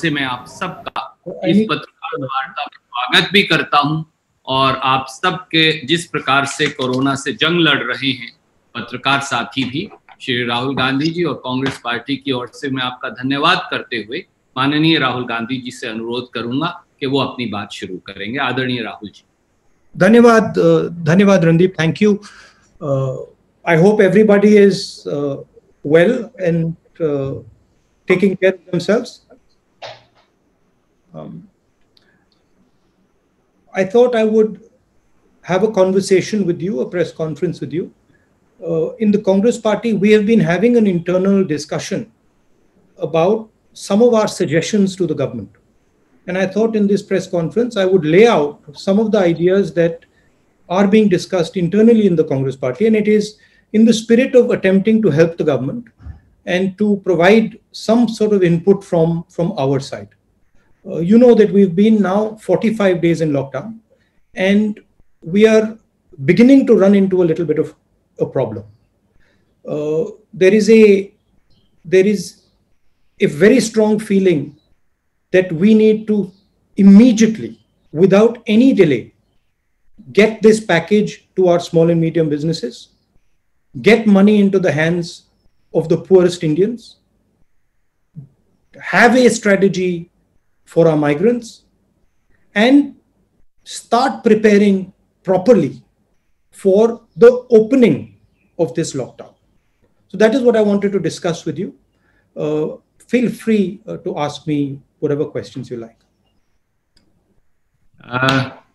से मैं आप सबका इस पत्रकार वार्ता में स्वागत भी करता हूं और आप सबके जिस प्रकार से कोरोना से जंग लड़ रहे हैं पत्रकार साथी भी, श्री राहुल गांधी जी और कांग्रेस पार्टी की ओर से मैं आपका धन्यवाद करते हुए माननीय राहुल गांधी जी से अनुरोध करूंगा कि वो अपनी बात शुरू करेंगे। आदरणीय राहुल जी। धन्यवाद, धन्यवाद Randeep, thank you. I hope everybody is well and taking care of themselves. I thought I would have a conversation with you, a press conference with you. In the Congress party, we have been having an internal discussion about some of our suggestions to the government. And I thought in this press conference, I would lay out some of the ideas that are being discussed internally in the Congress party. And it is in the spirit of attempting to help the government and to provide some sort of input from our side. You know that we've been now 45 days in lockdown, and we are beginning to run into a little bit of a problem. There is a very strong feeling that we need to immediately, without any delay, get this package to our small and medium businesses, get money into the hands of the poorest Indians, have a strategy for our migrants, and start preparing properly for the opening of this lockdown. So that is what I wanted to discuss with you. Feel free to ask me whatever questions you like.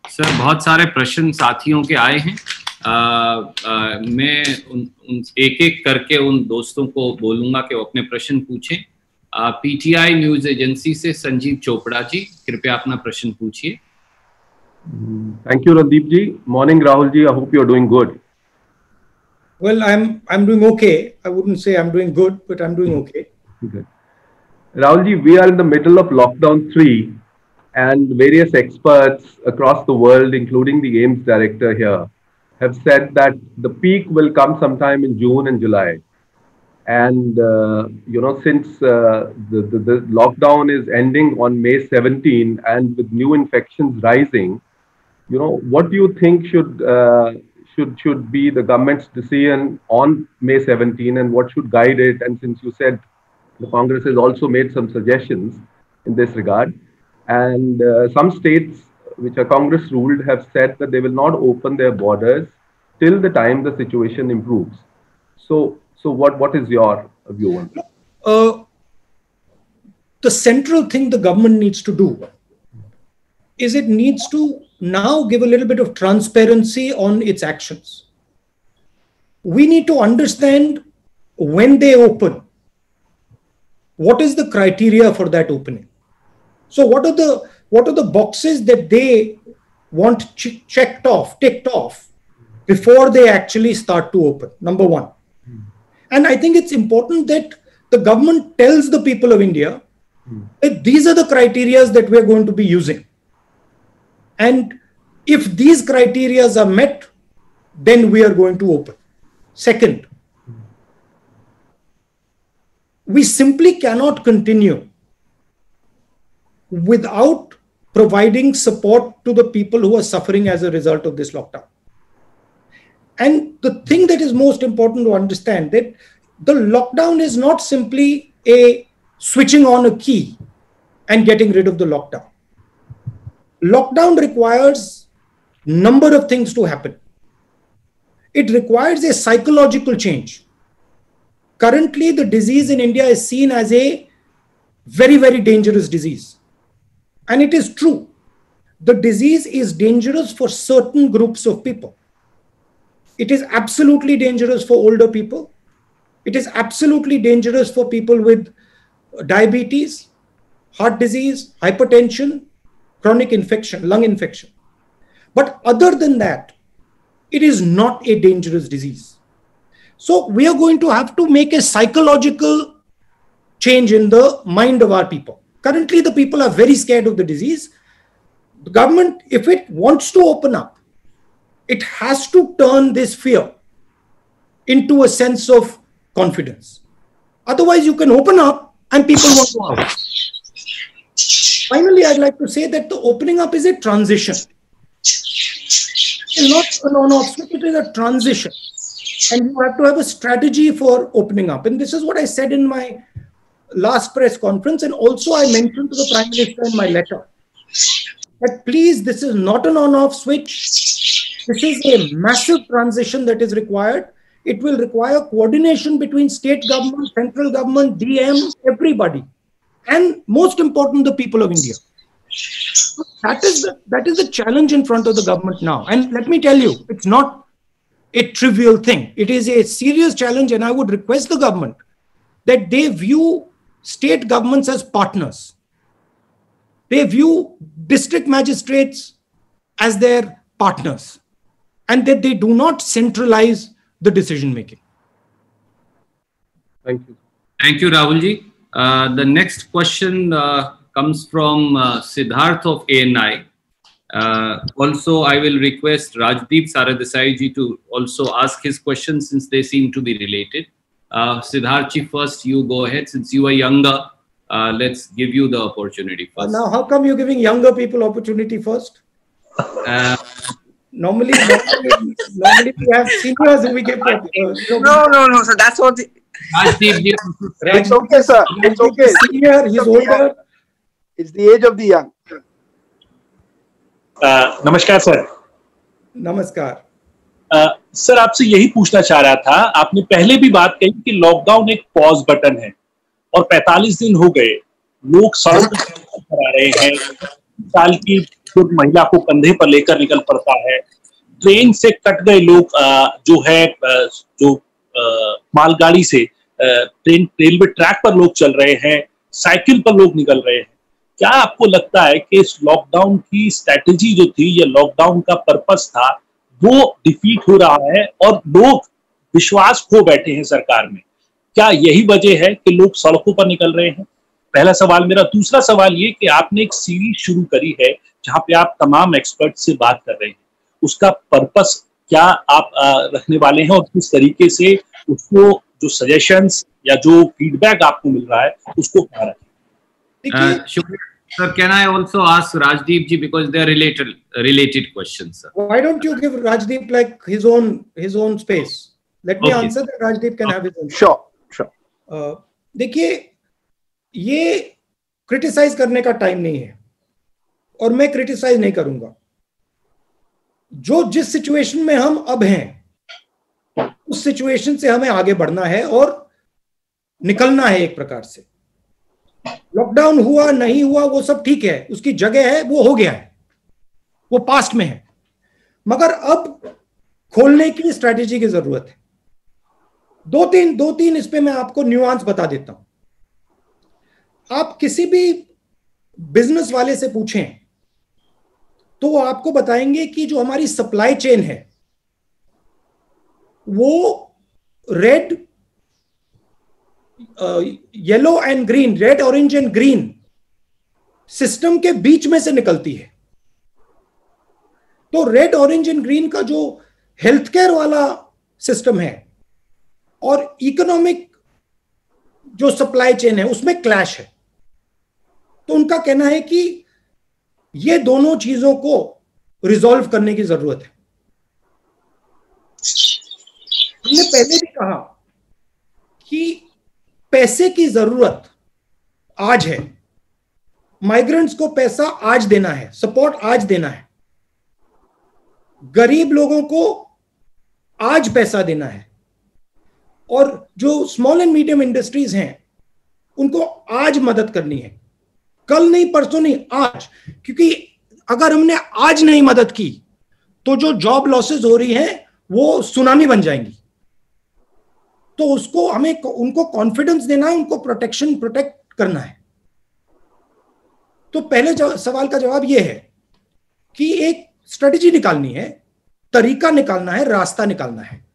Sir, बहुत सारे प्रश्न साथियों के आए हैं। मैं एक एक करके उन दोस्तों को बोलूंगा कि वो अपने प्रश्न पूछें। पीटीआई न्यूज एजेंसी से संजीव चोपड़ा जी, कृपया अपना प्रश्न पूछिए। Thank you Randeep ji. Morning Rahul ji, I hope you are doing good. Well, I'm doing okay. I wouldn't say I'm doing good, but I'm doing okay. Good. Rahul ji, we are in the middle of lockdown 3, and various experts across the world, including the AIIMS director here, have said that the peak will come sometime in June and July. And, since the lockdown is ending on May 17 and with new infections rising, what do you think should be the government's decision on May 17 and what should guide it? And since you said the Congress has also made some suggestions in this regard, and some states which are Congress ruled have said that they will not open their borders till the time the situation improves. So what is your view on that? The central thing the government needs to do is it needs to now give a little bit of transparency on its actions. We need to understand when they open, what is the criteria for that opening. So what are the boxes that they want ticked off before they actually start to open? Number one. And I think it's important that the government tells the people of India that these are the criteria that we're going to be using. And if these criteria are met, then we are going to open. Second, we simply cannot continue without providing support to the people who are suffering as a result of this lockdown. And the thing that is most important to understand that the lockdown is not simply a switching on a key and getting rid of the lockdown. Lockdown requires a number of things to happen. It requires a psychological change. Currently, the disease in India is seen as a very, very dangerous disease. And it is true. The disease is dangerous for certain groups of people. It is absolutely dangerous for older people. It is absolutely dangerous for people with diabetes, heart disease, hypertension, chronic infection, lung infection. But other than that, it is not a dangerous disease. So we are going to have to make a psychological change in the mind of our people. Currently, the people are very scared of the disease. The government, if it wants to open up, it has to turn this fear into a sense of confidence. Otherwise, you can open up and people won't go out. Finally, I'd like to say that the opening up is a transition. It's not an on-off switch, it is a transition. And you have to have a strategy for opening up. And this is what I said in my last press conference. And also I mentioned to the Prime Minister in my letter that please, this is not an on-off switch. This is a massive transition that is required. It will require coordination between state government, central government, DM, everybody. And most important, the people of India. So that is the challenge in front of the government now. And let me tell you, it's not a trivial thing. It is a serious challenge, and I would request the government that they view state governments as partners. They view district magistrates as their partners, and that they do not centralize the decision making. Thank you. Thank you, Rahulji. The next question comes from Siddharth of ANI. Also, I will request Rajdeep Saradesai ji to also ask his questions since they seem to be related. Siddharth ji, first you go ahead. Since you are younger, let's give you the opportunity first. Now, how come you're giving younger people opportunity first? Normally we have seniors who we give. No. So that's what. Rajdeep ji, It's okay, sir. It's okay. Senior, he's older. It's the age of the young. नमस्कार sir. नमस्कार sir, आपसे यही पूछना चाह रहा था, आपने पहले भी बात कही कि लॉकडाउन एक पॉज बटन है और 45 दिन हो गए, लोग सड़क पर आ रहे हैं, साल की महिला को कंधे पर लेकर निकल पड़ता है, ट्रेन से कट गए लोग, जो मालगाड़ी से रेलवे ट्रैक पर लोग चल रहे हैं, साइकिल पर लोग निकल रहे हैं। क्या आपको लगता है कि इस लॉकडाउन की स्ट्रैटेजी जो थी या लॉकडाउन का पर्पस था वो डिफीट हो रहा है और लोग विश्वास खो बैठे हैं सरकार में? क्या यही वजह है कि लोग सड़कों पर निकल रहे हैं? पहला सवाल मेरा। दूसरा सवाल ये कि आपने एक सीरीज शुरू करी है जहां पे आप तमाम एक्सपर्ट से बात कर रहे हैं, उसका पर्पस क्या आप रखने वाले हैं और किस तरीके से उसको जो सजेशंस या जो फीडबैक आपको मिल रहा है उसको कहाँ रखें? Sir, can I also ask Rajdeep ji, because they are related questions, sir? Why don't you give Rajdeep like his own space? Let me answer that. Rajdeep can have his own. Sure. देखिए, ये criticise करने का time नहीं है और मैं criticise नहीं करूंगा। जिस सिचुएशन में हम अब हैं, उस सिचुएशन से हमें आगे बढ़ना है और निकलना है एक प्रकार से। लॉकडाउन हुआ नहीं हुआ वो सब ठीक है, उसकी जगह है, वो हो गया है, वो पास्ट में है, मगर अब खोलने की स्ट्रेटेजी की जरूरत है। दो तीन इस पे मैं आपको न्यूआंस बता देता हूं। आप किसी भी बिजनेस वाले से पूछें तो वो आपको बताएंगे कि जो हमारी सप्लाई चेन है वो red, yellow and green, red, orange and green system के बीच में से निकलती है। तो रेड, ऑरेंज एंड ग्रीन का जो हेल्थ केयर वाला सिस्टम है और इकोनॉमिक जो सप्लाई चेन है उसमें क्लैश है। तो उनका कहना है कि ये दोनों चीजों को रिजॉल्व करने की जरूरत है। हमने पहले भी कहा कि पैसे की जरूरत आज है, माइग्रेंट्स को पैसा आज देना है, सपोर्ट आज देना है, गरीब लोगों को आज पैसा देना है, और जो स्मॉल एंड मीडियम इंडस्ट्रीज हैं उनको आज मदद करनी है, कल नहीं, परसों नहीं, आज। क्योंकि अगर हमने आज नहीं मदद की तो जो जॉब लॉसेस हो रही हैं वो सुनामी बन जाएंगी। तो उसको हमें उनको कॉन्फिडेंस देना है, उनको प्रोटेक्ट करना है। तो पहले सवाल का जवाब यह है कि एक स्ट्रेटेजी निकालनी है, तरीका निकालना है, रास्ता निकालना है,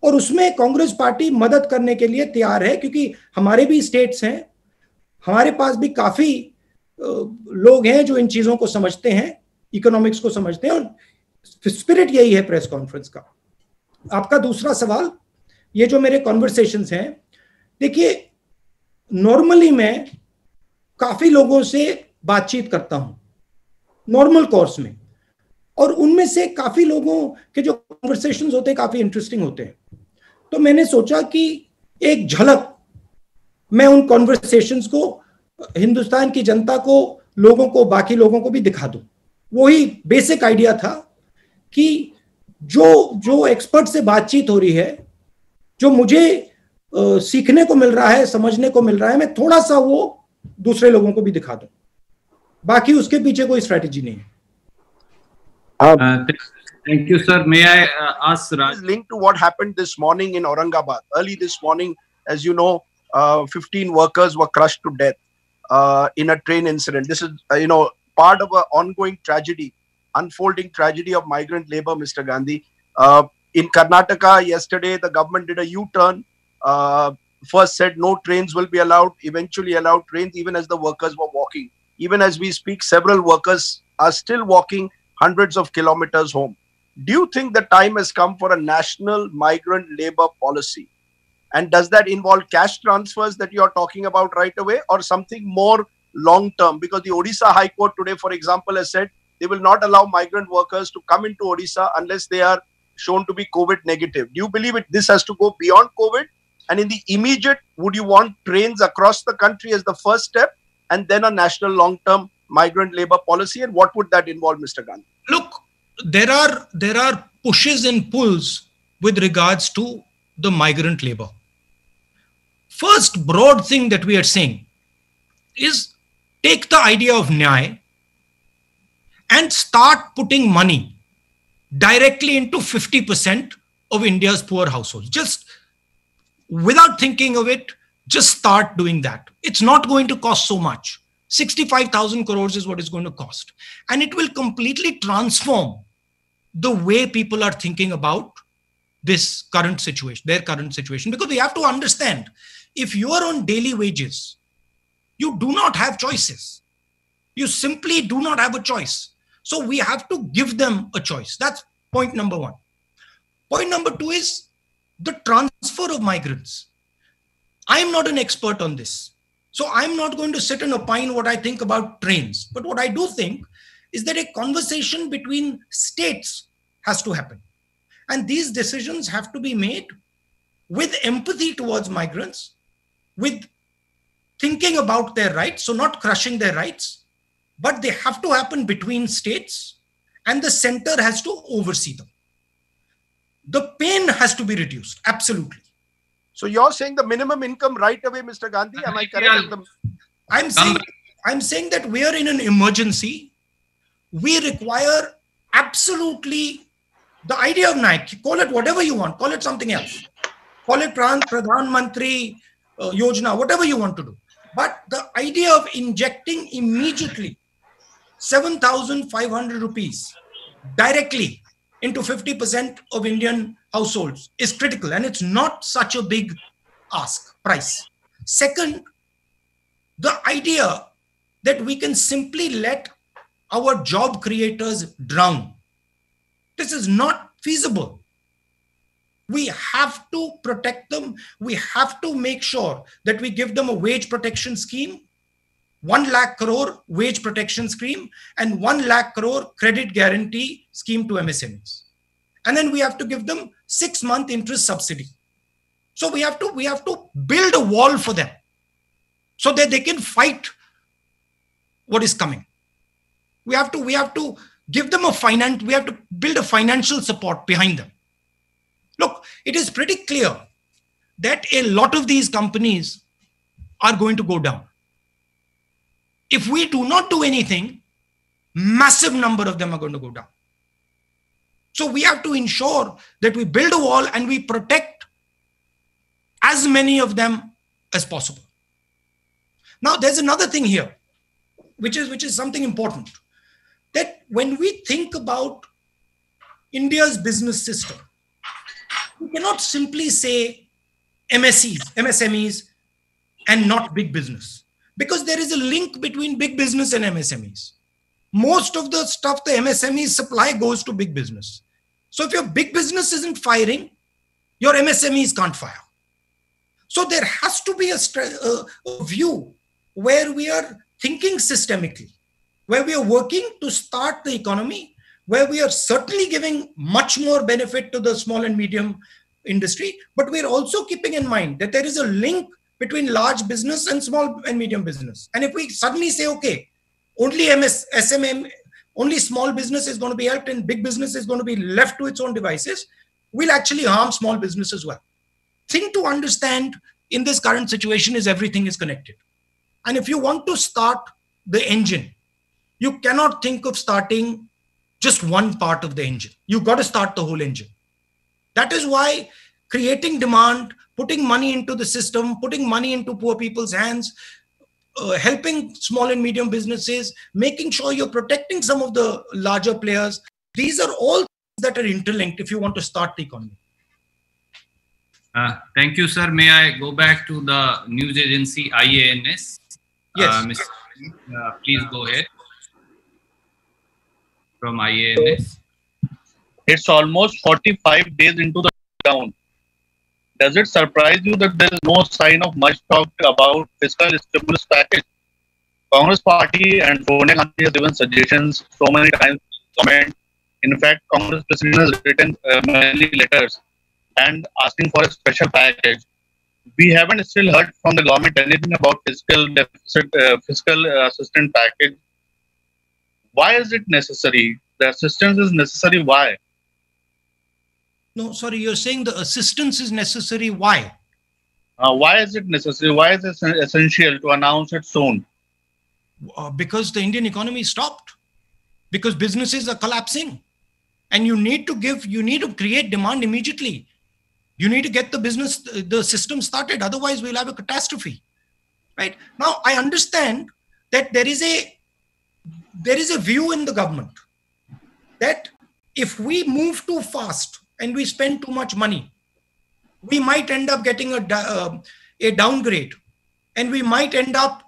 और उसमें कांग्रेस पार्टी मदद करने के लिए तैयार है। क्योंकि हमारे भी स्टेट्स हैं, हमारे पास भी काफी लोग हैं जो इन चीजों को समझते हैं, इकोनॉमिक्स को समझते हैं, और स्पिरिट यही है प्रेस कॉन्फ्रेंस का। आपका दूसरा सवाल, ये जो मेरे कॉन्वर्सेशंस हैं, देखिए नॉर्मली मैं काफी लोगों से बातचीत करता हूं नॉर्मल कोर्स में, और उनमें से काफी लोगों के जो कॉन्वर्सेशंस होते हैं काफी इंटरेस्टिंग होते हैं। तो मैंने सोचा कि एक झलक मैं उन कॉन्वर्सेशंस को हिंदुस्तान की जनता को, लोगों को, बाकी लोगों को भी दिखा दूं। वही बेसिक आइडिया था कि जो एक्सपर्ट से बातचीत हो रही है, जो मुझे सीखने को मिल रहा है, समझने को मिल रहा है, मैं थोड़ा सा वो दूसरे लोगों को भी दिखा दूं। बाकी उसके पीछे कोई स्ट्रेटेजी नहीं है। Thank you, sir. May I ask Raj? Linked to what happened this morning in Aurangabad. Early this morning, as you know, 15 workers were crushed to death in a train incident. This is, part of an ongoing tragedy, unfolding tragedy of migrant labor, Mr. Gandhi. In Karnataka, yesterday, the government did a U-turn. First said no trains will be allowed, eventually allowed trains even as the workers were walking. Even as we speak, several workers are still walking hundreds of kilometers home. Do you think the time has come for a national migrant labor policy? And does that involve cash transfers that you're talking about right away, or something more long term? Because the Odisha High Court today, for example, has said they will not allow migrant workers to come into Odisha unless they are shown to be COVID negative. Do you believe this has to go beyond COVID? And in the immediate, would you want trains across the country as the first step, and then a national long-term migrant labor policy? And what would that involve, Mr. Gandhi? Look, there are pushes and pulls with regards to the migrant labor. First broad thing that we are saying is take the idea of Nyay and start putting money directly into 50% of India's poor households. Just without thinking of it, just start doing that. It's not going to cost so much. 65,000 crores is what it's going to cost. And it will completely transform the way people are thinking about this current situation, their current situation. Because we have to understand, if you are on daily wages, you do not have choices. You simply do not have a choice. So we have to give them a choice. That's point number one. Point number two is the transfer of migrants. I'm not an expert on this. So I'm not going to sit and opine what I think about trains. But what I do think is that a conversation between states has to happen. And these decisions have to be made with empathy towards migrants, with thinking about their rights, so not crushing their rights, but they have to happen between states, and the center has to oversee them. The pain has to be reduced, absolutely. So you're saying the minimum income right away, Mr. Gandhi? Am I correct? I'm saying that we are in an emergency. We require absolutely the idea of Nike. Call it whatever you want. Call it something else. Call it Pradhan Mantri Yojana, whatever you want to do. But the idea of injecting immediately 7,500 rupees directly into 50% of Indian households is critical, and it's not such a big price. Second, the idea that we can simply let our job creators drown. This is not feasible. We have to protect them. We have to make sure that we give them a wage protection scheme, 1 lakh crore wage protection scheme, and 1 lakh crore credit guarantee scheme to MSMEs. And then we have to give them 6-month interest subsidy. So we have to build a wall for them so that they can fight what is coming. We have to give them we have to build a financial support behind them. Look, it is pretty clear that a lot of these companies are going to go down. If we do not do anything, massive number of them are going to go down. So we have to ensure that we build a wall and we protect as many of them as possible. Now, there's another thing here, which is something important, that when we think about India's business system, we cannot simply say MSMEs, and not big business, because there is a link between big business and MSMEs. Most of the stuff the MSMEs supply goes to big business. So if your big business isn't firing, your MSMEs can't fire. So there has to be a view where we are thinking systemically. where we are working to start the economy, where we are certainly giving much more benefit to the small and medium industry, but we're also keeping in mind that there is a link between large business and small and medium business. And if we suddenly say, okay, only SMM, only small business is going to be helped and big business is going to be left to its own devices, we'll actually harm small business as well. Thing to understand in this current situation is everything is connected. And if you want to start the engine, you cannot think of starting just one part of the engine. You've got to start the whole engine. That is why creating demand, putting money into the system, putting money into poor people's hands, helping small and medium businesses, making sure you're protecting some of the larger players. These are all things that are interlinked if you want to start the economy. Thank you, sir. May I go back to the news agency IANS? Yes. Please go ahead. From IANS. It's almost 45 days into the lockdown. Does it surprise you that there is no sign of much talk about fiscal stimulus package? Congress party and Sonia Gandhi has given suggestions so many times. In fact, Congress president has written many letters and asking for a special package. We haven't still heard from the government anything about fiscal deficit, fiscal assistance package. Why is it necessary? The assistance is necessary. Why? No, sorry, you're saying the assistance is necessary. Why? Why is it necessary? Why is it essential to announce it soon? Because the Indian economy stopped. Because businesses are collapsing. And you need to create demand immediately. You need to get the system started. Otherwise, we'll have a catastrophe. Right? Now, I understand that there is a view in the government that if we move too fast and we spend too much money, we might end up getting a downgrade, and we might end up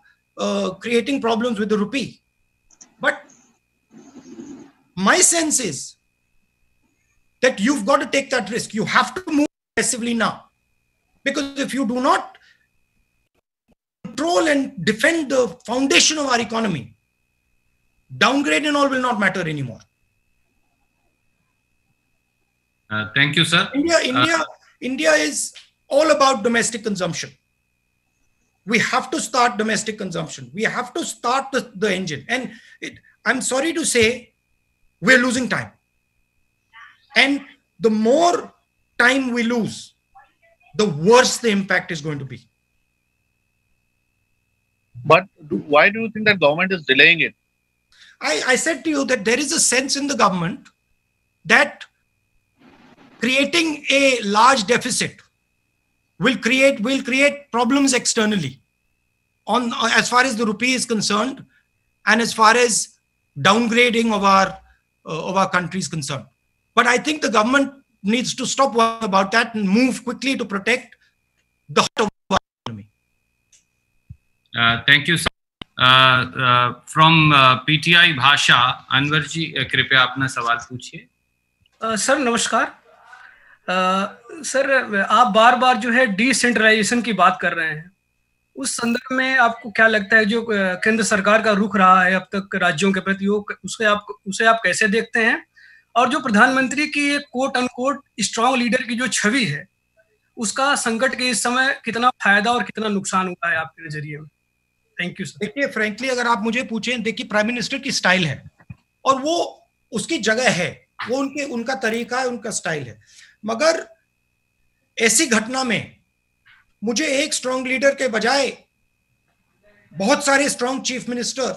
creating problems with the rupee. But my sense is that you've got to take that risk. You have to move aggressively now, because if you do not control and defend the foundation of our economy, downgrade and all will not matter anymore. Thank you, sir. India is all about domestic consumption. We have to start domestic consumption. We have to start the engine. And I'm sorry to say, we're losing time. And the more time we lose, the worse the impact is going to be. But why do you think that government is delaying it? I said to you that there is a sense in the government that creating a large deficit will create problems externally as far as the rupee is concerned, and as far as downgrading of our country is concerned. But I think the government needs to stop worrying about that and move quickly to protect the heart of our economy. Thank you, sir. From PTI भाषा, अनवर जी कृपया अपना सवाल पूछिए. Sir नमस्कार. Sir आप बार बार जो है decentralisation की बात कर रहे हैं. उस संदर्भ में आपको क्या लगता है जो केंद्र सरकार का रुख रहा है अब तक राज्यों के प्रति, उसे आप कैसे देखते हैं? और जो प्रधानमंत्री की एक कोट अनकोट स्ट्रांग लीडर की जो छवि है, उसका संकट के इस समय कितना फायदा और कितना नुकसान हुआ है आपके नजरिए में? Thank you sir. देखिए, फ्रैंकली अगर आप मुझे पूछें, देखिए प्राइम मिनिस्टर की स्टाइल है और वो उसकी जगह है, वो उनका तरीका है, उनका स्टाइल है. मगर ऐसी घटना में मुझे एक स्ट्रांग लीडर के बजाय बहुत सारे स्ट्रांग चीफ मिनिस्टर,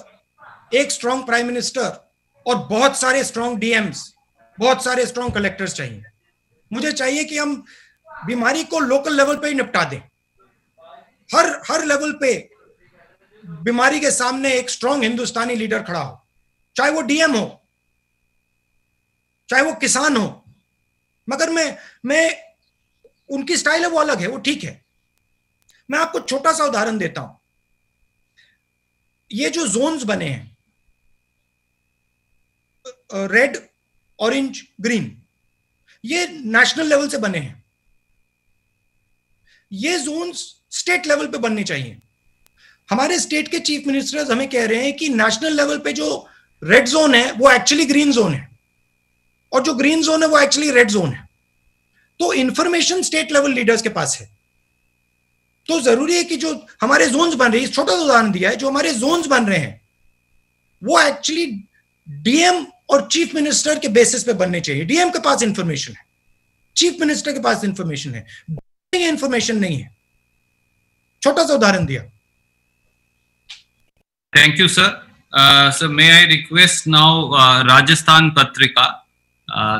एक स्ट्रांग प्राइम मिनिस्टर और बहुत सारे स्ट्रांग डीएम्स, बहुत सारे स्ट्रांग कलेक्टर्स चाहिए. मुझे चाहिए कि हम बीमारी को लोकल लेवल पे ही निपटा दें. हर लेवल पे बीमारी के सामने एक स्ट्रांग हिंदुस्तानी लीडर खड़ा हो, चाहे वो डीएम हो, चाहे वो किसान हो. मगर मैं उनकी स्टाइल है, वो अलग है, वो ठीक है. मैं आपको छोटा सा उदाहरण देता हूं. ये जो जोन्स बने हैं, रेड, ऑरेंज, ग्रीन, ये नेशनल लेवल से बने हैं. ये जोन्स स्टेट लेवल पे बनने चाहिए. हमारे स्टेट के चीफ मिनिस्टर्स हमें कह रहे हैं कि नेशनल लेवल पे जो रेड जोन है वो एक्चुअली ग्रीन जोन है, और जो ग्रीन जोन है वो एक्चुअली रेड जोन है। तो इंफॉर्मेशन स्टेट लेवल लीडर्स के पास है। तो जरूरी है कि जो हमारे जोन्स बन रही है, छोटा सा उदाहरण दिया है, जो हमारे जोन्स बन रहे हैं वो एक्चुअली डीएम और चीफ मिनिस्टर के बेसिस पे बनने चाहिए। डीएम के पास इंफॉर्मेशन है, चीफ मिनिस्टर के पास इंफॉर्मेशन है, इंफॉर्मेशन नहीं है। छोटा सा उदाहरण दिया। Thank you sir. Sir, may I request now Rajasthan Patrika?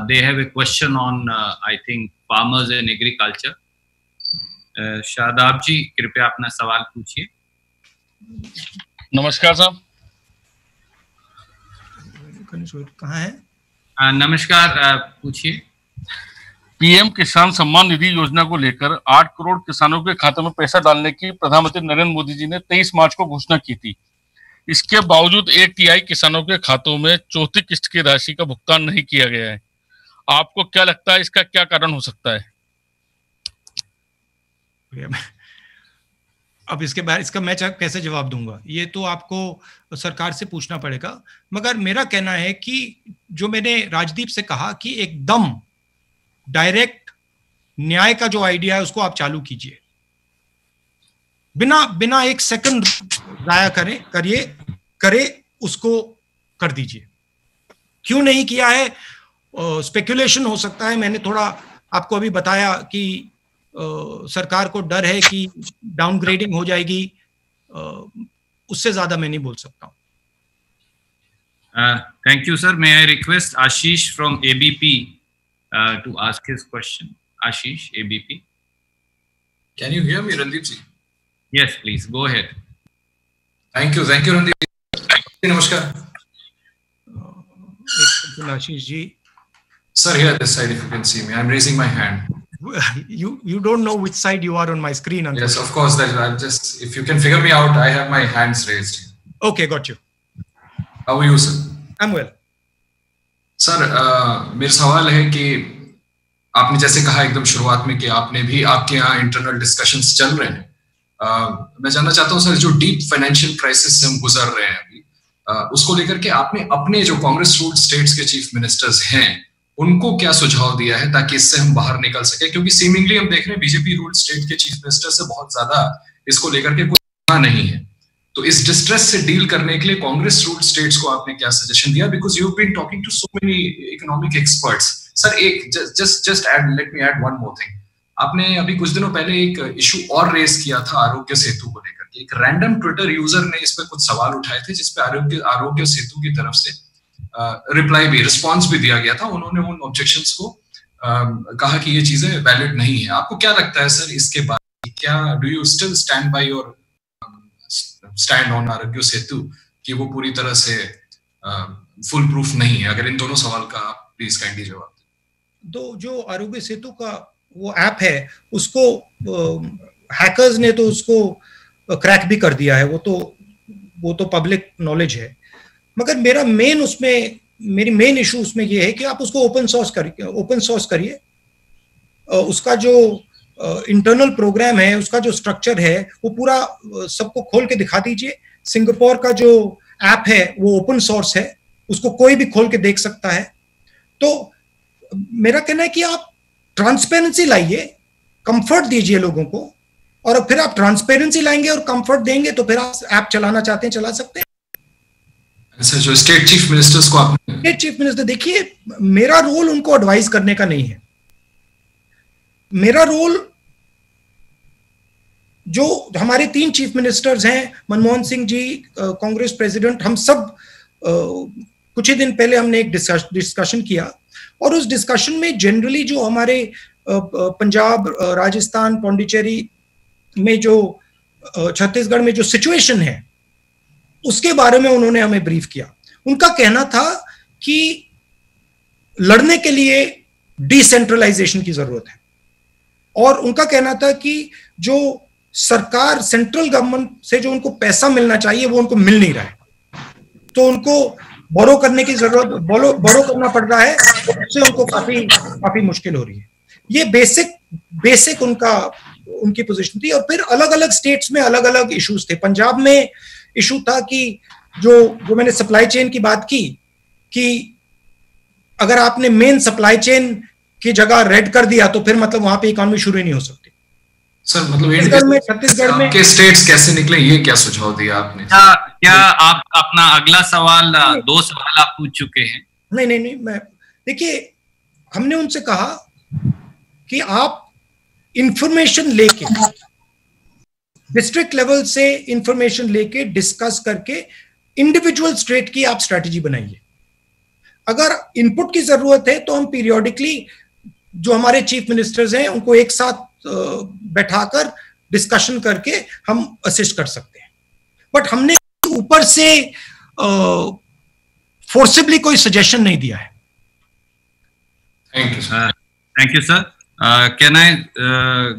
They have a question on I think farmers and agriculture. Shadab ji, कृपया अपना सवाल पूछिए। नमस्कार साहब। कहाँ है? नमस्कार, पूछिए। पीएम किसान सम्मान निधि योजना को लेकर 8 करोड़ किसानों के खातों में पैसा डालने की प्रधानमंत्री नरेंद्र मोदी जी ने 23 मार्च को घोषणा की थी। इसके बावजूद 1 तिहाई किसानों के खातों में चौथी किस्त की राशि का भुगतान नहीं किया गया है। आपको क्या लगता है इसका क्या कारण हो सकता है? अब इसके बारे इसका मैं कैसे जवाब दूंगा, ये तो आपको सरकार से पूछना पड़ेगा। मगर मेरा कहना है कि जो मैंने राजदीप से कहा कि एकदम डायरेक्ट न्याय का जो आइडिया है उसको आप चालू कीजिए, बिना एक सेकंड जाया करे उसको कर दीजिए। क्यों नहीं किया है? स्पेकुलेशन हो सकता है। मैंने थोड़ा आपको अभी बताया कि सरकार को डर है कि डाउनग्रेडिंग हो जाएगी, उससे ज्यादा मैं नहीं बोल सकता हूं। Thank you sir. May I request Ashish from ABP to ask his question. Ashish, ABP. Can you hear me, Randeep ji? Yes, please go ahead. Thank you, Randeep ji. Namaskar. Ashish ji. Sir, here this side, if you can see me, I'm raising my hand. You don't know which side you are on my screen. Yes, of course. That I'm just. If you can figure me out, I have my hands raised. Okay, got you. How are you, sir? I'm well. Sir, मेरा सवाल है कि आपने जैसे कहा एकदम शुरुआत में कि आपने भी आपके यहाँ इंटरनल डिस्कशंस चल रहे हैं। मैं जानना चाहता हूँ सर, जो डीप फाइनेंशियल क्राइसिस से हम गुजर रहे हैं अभी, उसको लेकर के आपने अपने जो कांग्रेस रूल्ड स्टेट्स के चीफ मिनिस्टर्स हैं उनको क्या सुझाव दिया है ताकि इससे हम बाहर निकल सके? क्योंकि सीमिंगली हम देख रहे हैं बीजेपी रूल्ड स्टेट के चीफ मिनिस्टर से बहुत ज्यादा इसको लेकर के कुछ नहीं है। तो इस डिस्ट्रेस से डील करने के लिए कांग्रेस रूल्ड स्टेट्स को आपने क्या सजेशन दिया? Because you have been talking to so many economic experts. Sir, एक just add, let me add one more thing. आपने अभी कुछ दिनों पहले एक इशू और रेज किया था आरोग्य सेतु को लेकर के। एक रैंडम ट्विटर यूजर ने इस पर कुछ सवाल उठाए थे जिसपे आरोग्य सेतु की तरफ से रिस्पॉन्स भी दिया गया था। उन्होंने उन ऑब्जेक्शंस को कहा कि ये चीजें वैलिड नहीं है। आपको क्या लगता है सर इसके बाद? क्या do you still stand by your stand on Aarogya Setu कि वो पूरी तरह से फुल प्रूफ नहीं है? अगर इन दोनों सवाल का आप प्लीज काइंडली जवाब दें। तो जो आरोग्य सेतु का वो ऐप है उसको हैकर्स ने तो उसको क्रैक भी कर दिया है, वो तो पब्लिक नॉलेज है। मगर मेरी मेन इशू उसमें ये है कि आप उसको ओपन सोर्स करिए। उसका जो इंटरनल प्रोग्राम है, उसका जो स्ट्रक्चर है वो पूरा सबको खोल के दिखा दीजिए। सिंगापुर का जो ऐप है वो ओपन सोर्स है, उसको कोई भी खोल के देख सकता है। तो मेरा कहना है कि आप ट्रांसपेरेंसी लाइए, कंफर्ट दीजिए लोगों को, और फिर आप ट्रांसपेरेंसी लाएंगे और कंफर्ट देंगे तो फिर आप ऐप चलाना चाहते हैं चला सकते हैं। सर, जो स्टेट चीफ मिनिस्टर्स को आपने स्टेट चीफ मिनिस्टर, देखिए मेरा रोल उनको एडवाइस करने का नहीं है। मेरा रोल, जो हमारे 3 चीफ मिनिस्टर्स हैं, मनमोहन सिंह जी कांग्रेस प्रेसिडेंट, हम सब कुछ ही दिन पहले हमने एक डिस्कशन किया, और उस डिस्कशन में जनरली जो हमारे पंजाब, राजस्थान, पौंडीचेरी में जो छत्तीसगढ़ में जो सिचुएशन है उसके बारे में उन्होंने हमें ब्रीफ किया। उनका कहना था कि लड़ने के लिए डिसेंट्रलाइजेशन की जरूरत है, और उनका कहना था कि जो सरकार, सेंट्रल गवर्नमेंट से जो उनको पैसा मिलना चाहिए वो उनको मिल नहीं रहा है, तो उनको बोरो करने की जरूरत, बोरो करना पड़ रहा है, उससे उनको काफी मुश्किल हो रही है। ये बेसिक उनका उनकी पोजीशन थी। और फिर अलग अलग स्टेट्स में अलग अलग इश्यूज थे। पंजाब में इशू था कि जो मैंने सप्लाई चेन की बात की, कि अगर आपने मेन सप्लाई चेन की जगह रेड कर दिया तो फिर मतलब वहां पे इकोनॉमी शुरू ही नहीं हो सकती। सर मतलब छत्तीसगढ़ में के स्टेट्स कैसे निकले, ये क्या सुझाव दिया आपने? क्या आप अपना अगला सवाल, 2 सवाल आप पूछ चुके हैं? नहीं, मैं देखिए, हमने उनसे कहा कि आप इंफॉर्मेशन लेके, डिस्ट्रिक्ट लेवल से इंफॉर्मेशन लेके डिस्कस करके इंडिविजुअल स्टेट की आप स्ट्रेटजी बनाइए। अगर इनपुट की जरूरत है तो हम पीरियोडिकली जो हमारे चीफ मिनिस्टर्स हैं उनको एक साथ बैठाकर डिस्कशन करके हम असिस्ट कर सकते हैं। बट हमने ऊपर से फोर्सिबली कोई सजेशन नहीं दिया है। Thank you sir. Can I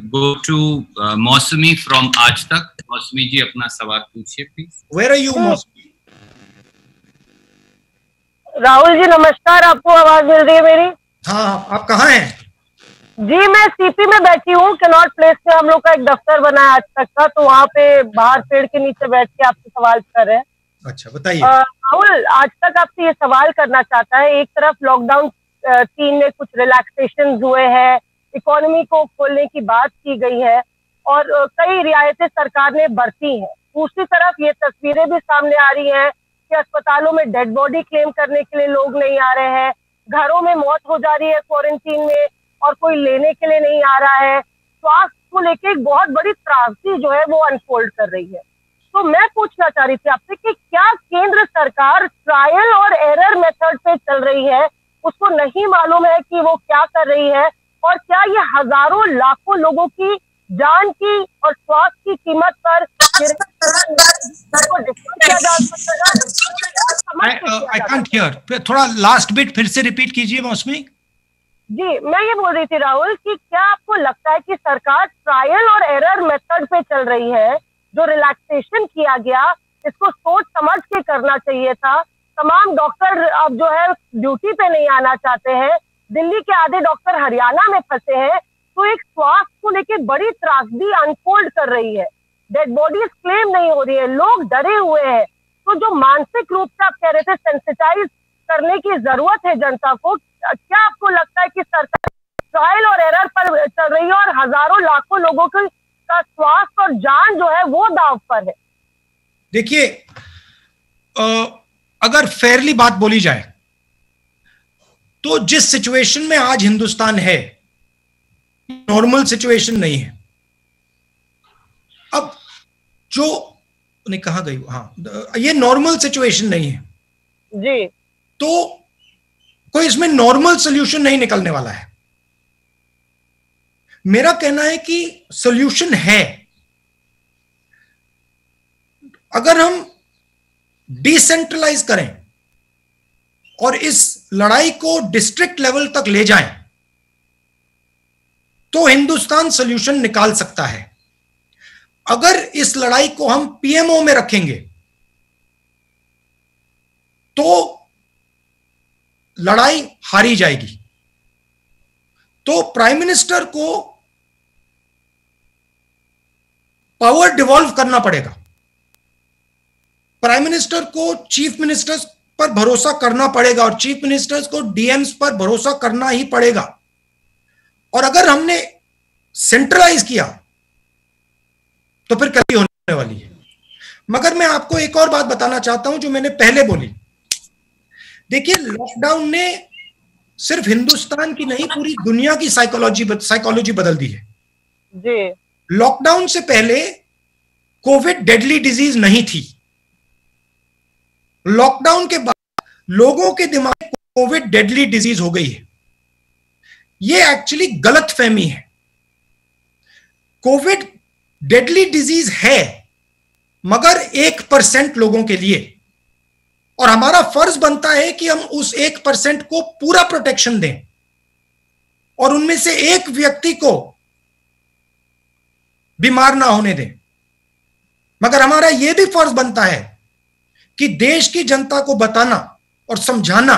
go to Mausami from Aaj Tak? मौसमी जी अपना सवाल पूछिए प्लीज। वेयर आर यू मौसमी? राहुल जी नमस्कार, आपको आवाज मिल रही है मेरी? हाँ, आप कहाँ हैं? जी मैं सीपी में बैठी हूँ, कैनॉट प्लेस में हम लोग का एक दफ्तर बना है आज तक का, तो वहाँ पे बाहर पेड़ के नीचे बैठ के आपसे सवाल कर रहे हैं। अच्छा बताइए। राहुल, आज तक आपसे ये सवाल करना चाहता है, एक तरफ लॉकडाउन 3 में कुछ रिलैक्सेशन हुए हैं, इकोनॉमी को खोलने की बात की गई है और कई रियायतें सरकार ने बरती हैं। दूसरी तरफ ये तस्वीरें भी सामने आ रही हैं कि अस्पतालों में डेड बॉडी क्लेम करने के लिए लोग नहीं आ रहे हैं, घरों में मौत हो जा रही है क्वारंटीन में और कोई लेने के लिए नहीं आ रहा है। स्वास्थ्य को लेके एक बहुत बड़ी त्रासदी जो है वो अनफोल्ड कर रही है। तो मैं पूछना चाह रही थी आपसे कि क्या केंद्र सरकार ट्रायल और एरर मेथड पे चल रही है, उसको नहीं मालूम है कि वो क्या कर रही है, और क्या ये हजारों लाखों लोगों की जान की और स्वास्थ्य की कीमत पर आई कांट हियर, थोड़ा लास्ट बिट फिर से रिपीट कीजिए मौसमी जी। मैं ये बोल रही थी राहुल कि क्या आपको लगता है कि सरकार ट्रायल और एरर मेथड पे चल रही है? जो रिलैक्सेशन किया गया इसको सोच समझ के करना चाहिए था। तमाम डॉक्टर अब जो है ड्यूटी पे नहीं आना चाहते हैं, दिल्ली के आधे डॉक्टर हरियाणा में फंसे हैं, तो एक स्वास्थ्य को लेके बड़ी त्रासदी अनफोल्ड कर रही है, डेड बॉडीज क्लेम नहीं हो रही है, लोग डरे हुए हैं। तो जो मानसिक रूप से आप कह रहे थे सेंसिटाइज करने की जरूरत है जनता को, क्या आपको लगता है कि सरकार ट्रायल और एरर पर चल रही है और हजारों लाखों लोगों का स्वास्थ्य और जान जो है वो दांव पर है? देखिए, अगर फेयरली बात बोली जाए तो जिस सिचुएशन में आज हिंदुस्तान है, नॉर्मल सिचुएशन नहीं है। अब जो नहीं, कहां गई? हाँ, ये नॉर्मल सिचुएशन नहीं है जी। तो कोई इसमें नॉर्मल सॉल्यूशन नहीं निकलने वाला है। मेरा कहना है कि सॉल्यूशन है। अगर हम डिसेंट्रलाइज करें और इस लड़ाई को डिस्ट्रिक्ट लेवल तक ले जाएं तो हिंदुस्तान सॉल्यूशन निकाल सकता है। अगर इस लड़ाई को हम पीएमओ में रखेंगे तो लड़ाई हारी जाएगी। तो प्राइम मिनिस्टर को पावर डिवॉल्व करना पड़ेगा। प्राइम मिनिस्टर को चीफ मिनिस्टर्स पर भरोसा करना पड़ेगा और चीफ मिनिस्टर्स को डीएम्स पर भरोसा करना ही पड़ेगा। और अगर हमने सेंट्रलाइज किया तो फिर कभी होने वाली है। मगर मैं आपको एक और बात बताना चाहता हूं जो मैंने पहले बोली। देखिए, लॉकडाउन ने सिर्फ हिंदुस्तान की नहीं, पूरी दुनिया की साइकोलॉजी बदल दी है जी। लॉकडाउन से पहले कोविड डेडली डिजीज नहीं थी। लॉकडाउन के बाद लोगों के दिमाग में कोविड डेडली डिजीज हो गई है। यह एक्चुअली गलत फहमी है। कोविड डेडली डिजीज है मगर 1% लोगों के लिए, और हमारा फर्ज बनता है कि हम उस 1% को पूरा प्रोटेक्शन दें और उनमें से एक व्यक्ति को बीमार ना होने दें। मगर हमारा यह भी फर्ज बनता है कि देश की जनता को बताना और समझाना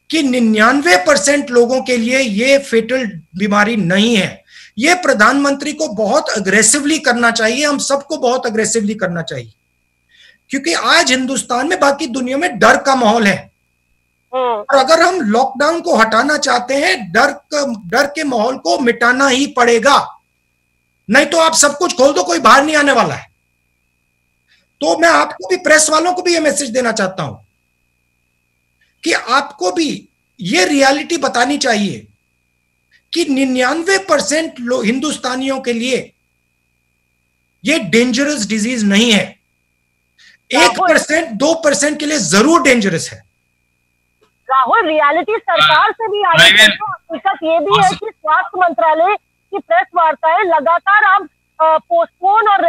कि 99% लोगों के लिए यह फेटल बीमारी नहीं है। ये प्रधानमंत्री को बहुत अग्रेसिवली करना चाहिए, हम सबको बहुत अग्रेसिवली करना चाहिए, क्योंकि आज हिंदुस्तान में, बाकी दुनिया में डर का माहौल है। और अगर हम लॉकडाउन को हटाना चाहते हैं, डर के माहौल को मिटाना ही पड़ेगा, नहीं तो आप सब कुछ खोल दो, कोई बाहर नहीं आने वाला है। तो मैं आपको भी, प्रेस वालों को भी ये मैसेज देना चाहता हूं कि आपको भी ये रियलिटी बतानी चाहिए कि 99% हिंदुस्तानियों के लिए ये डेंजरस डिजीज नहीं है। 1% 2% के लिए जरूर डेंजरस है। राहुल, रियलिटी सरकार से भी आई है। हकीकत ये भी है कि स्वास्थ्य मंत्रालय की प्रेस वार्ताएं लगातार अब पोस्टपोन और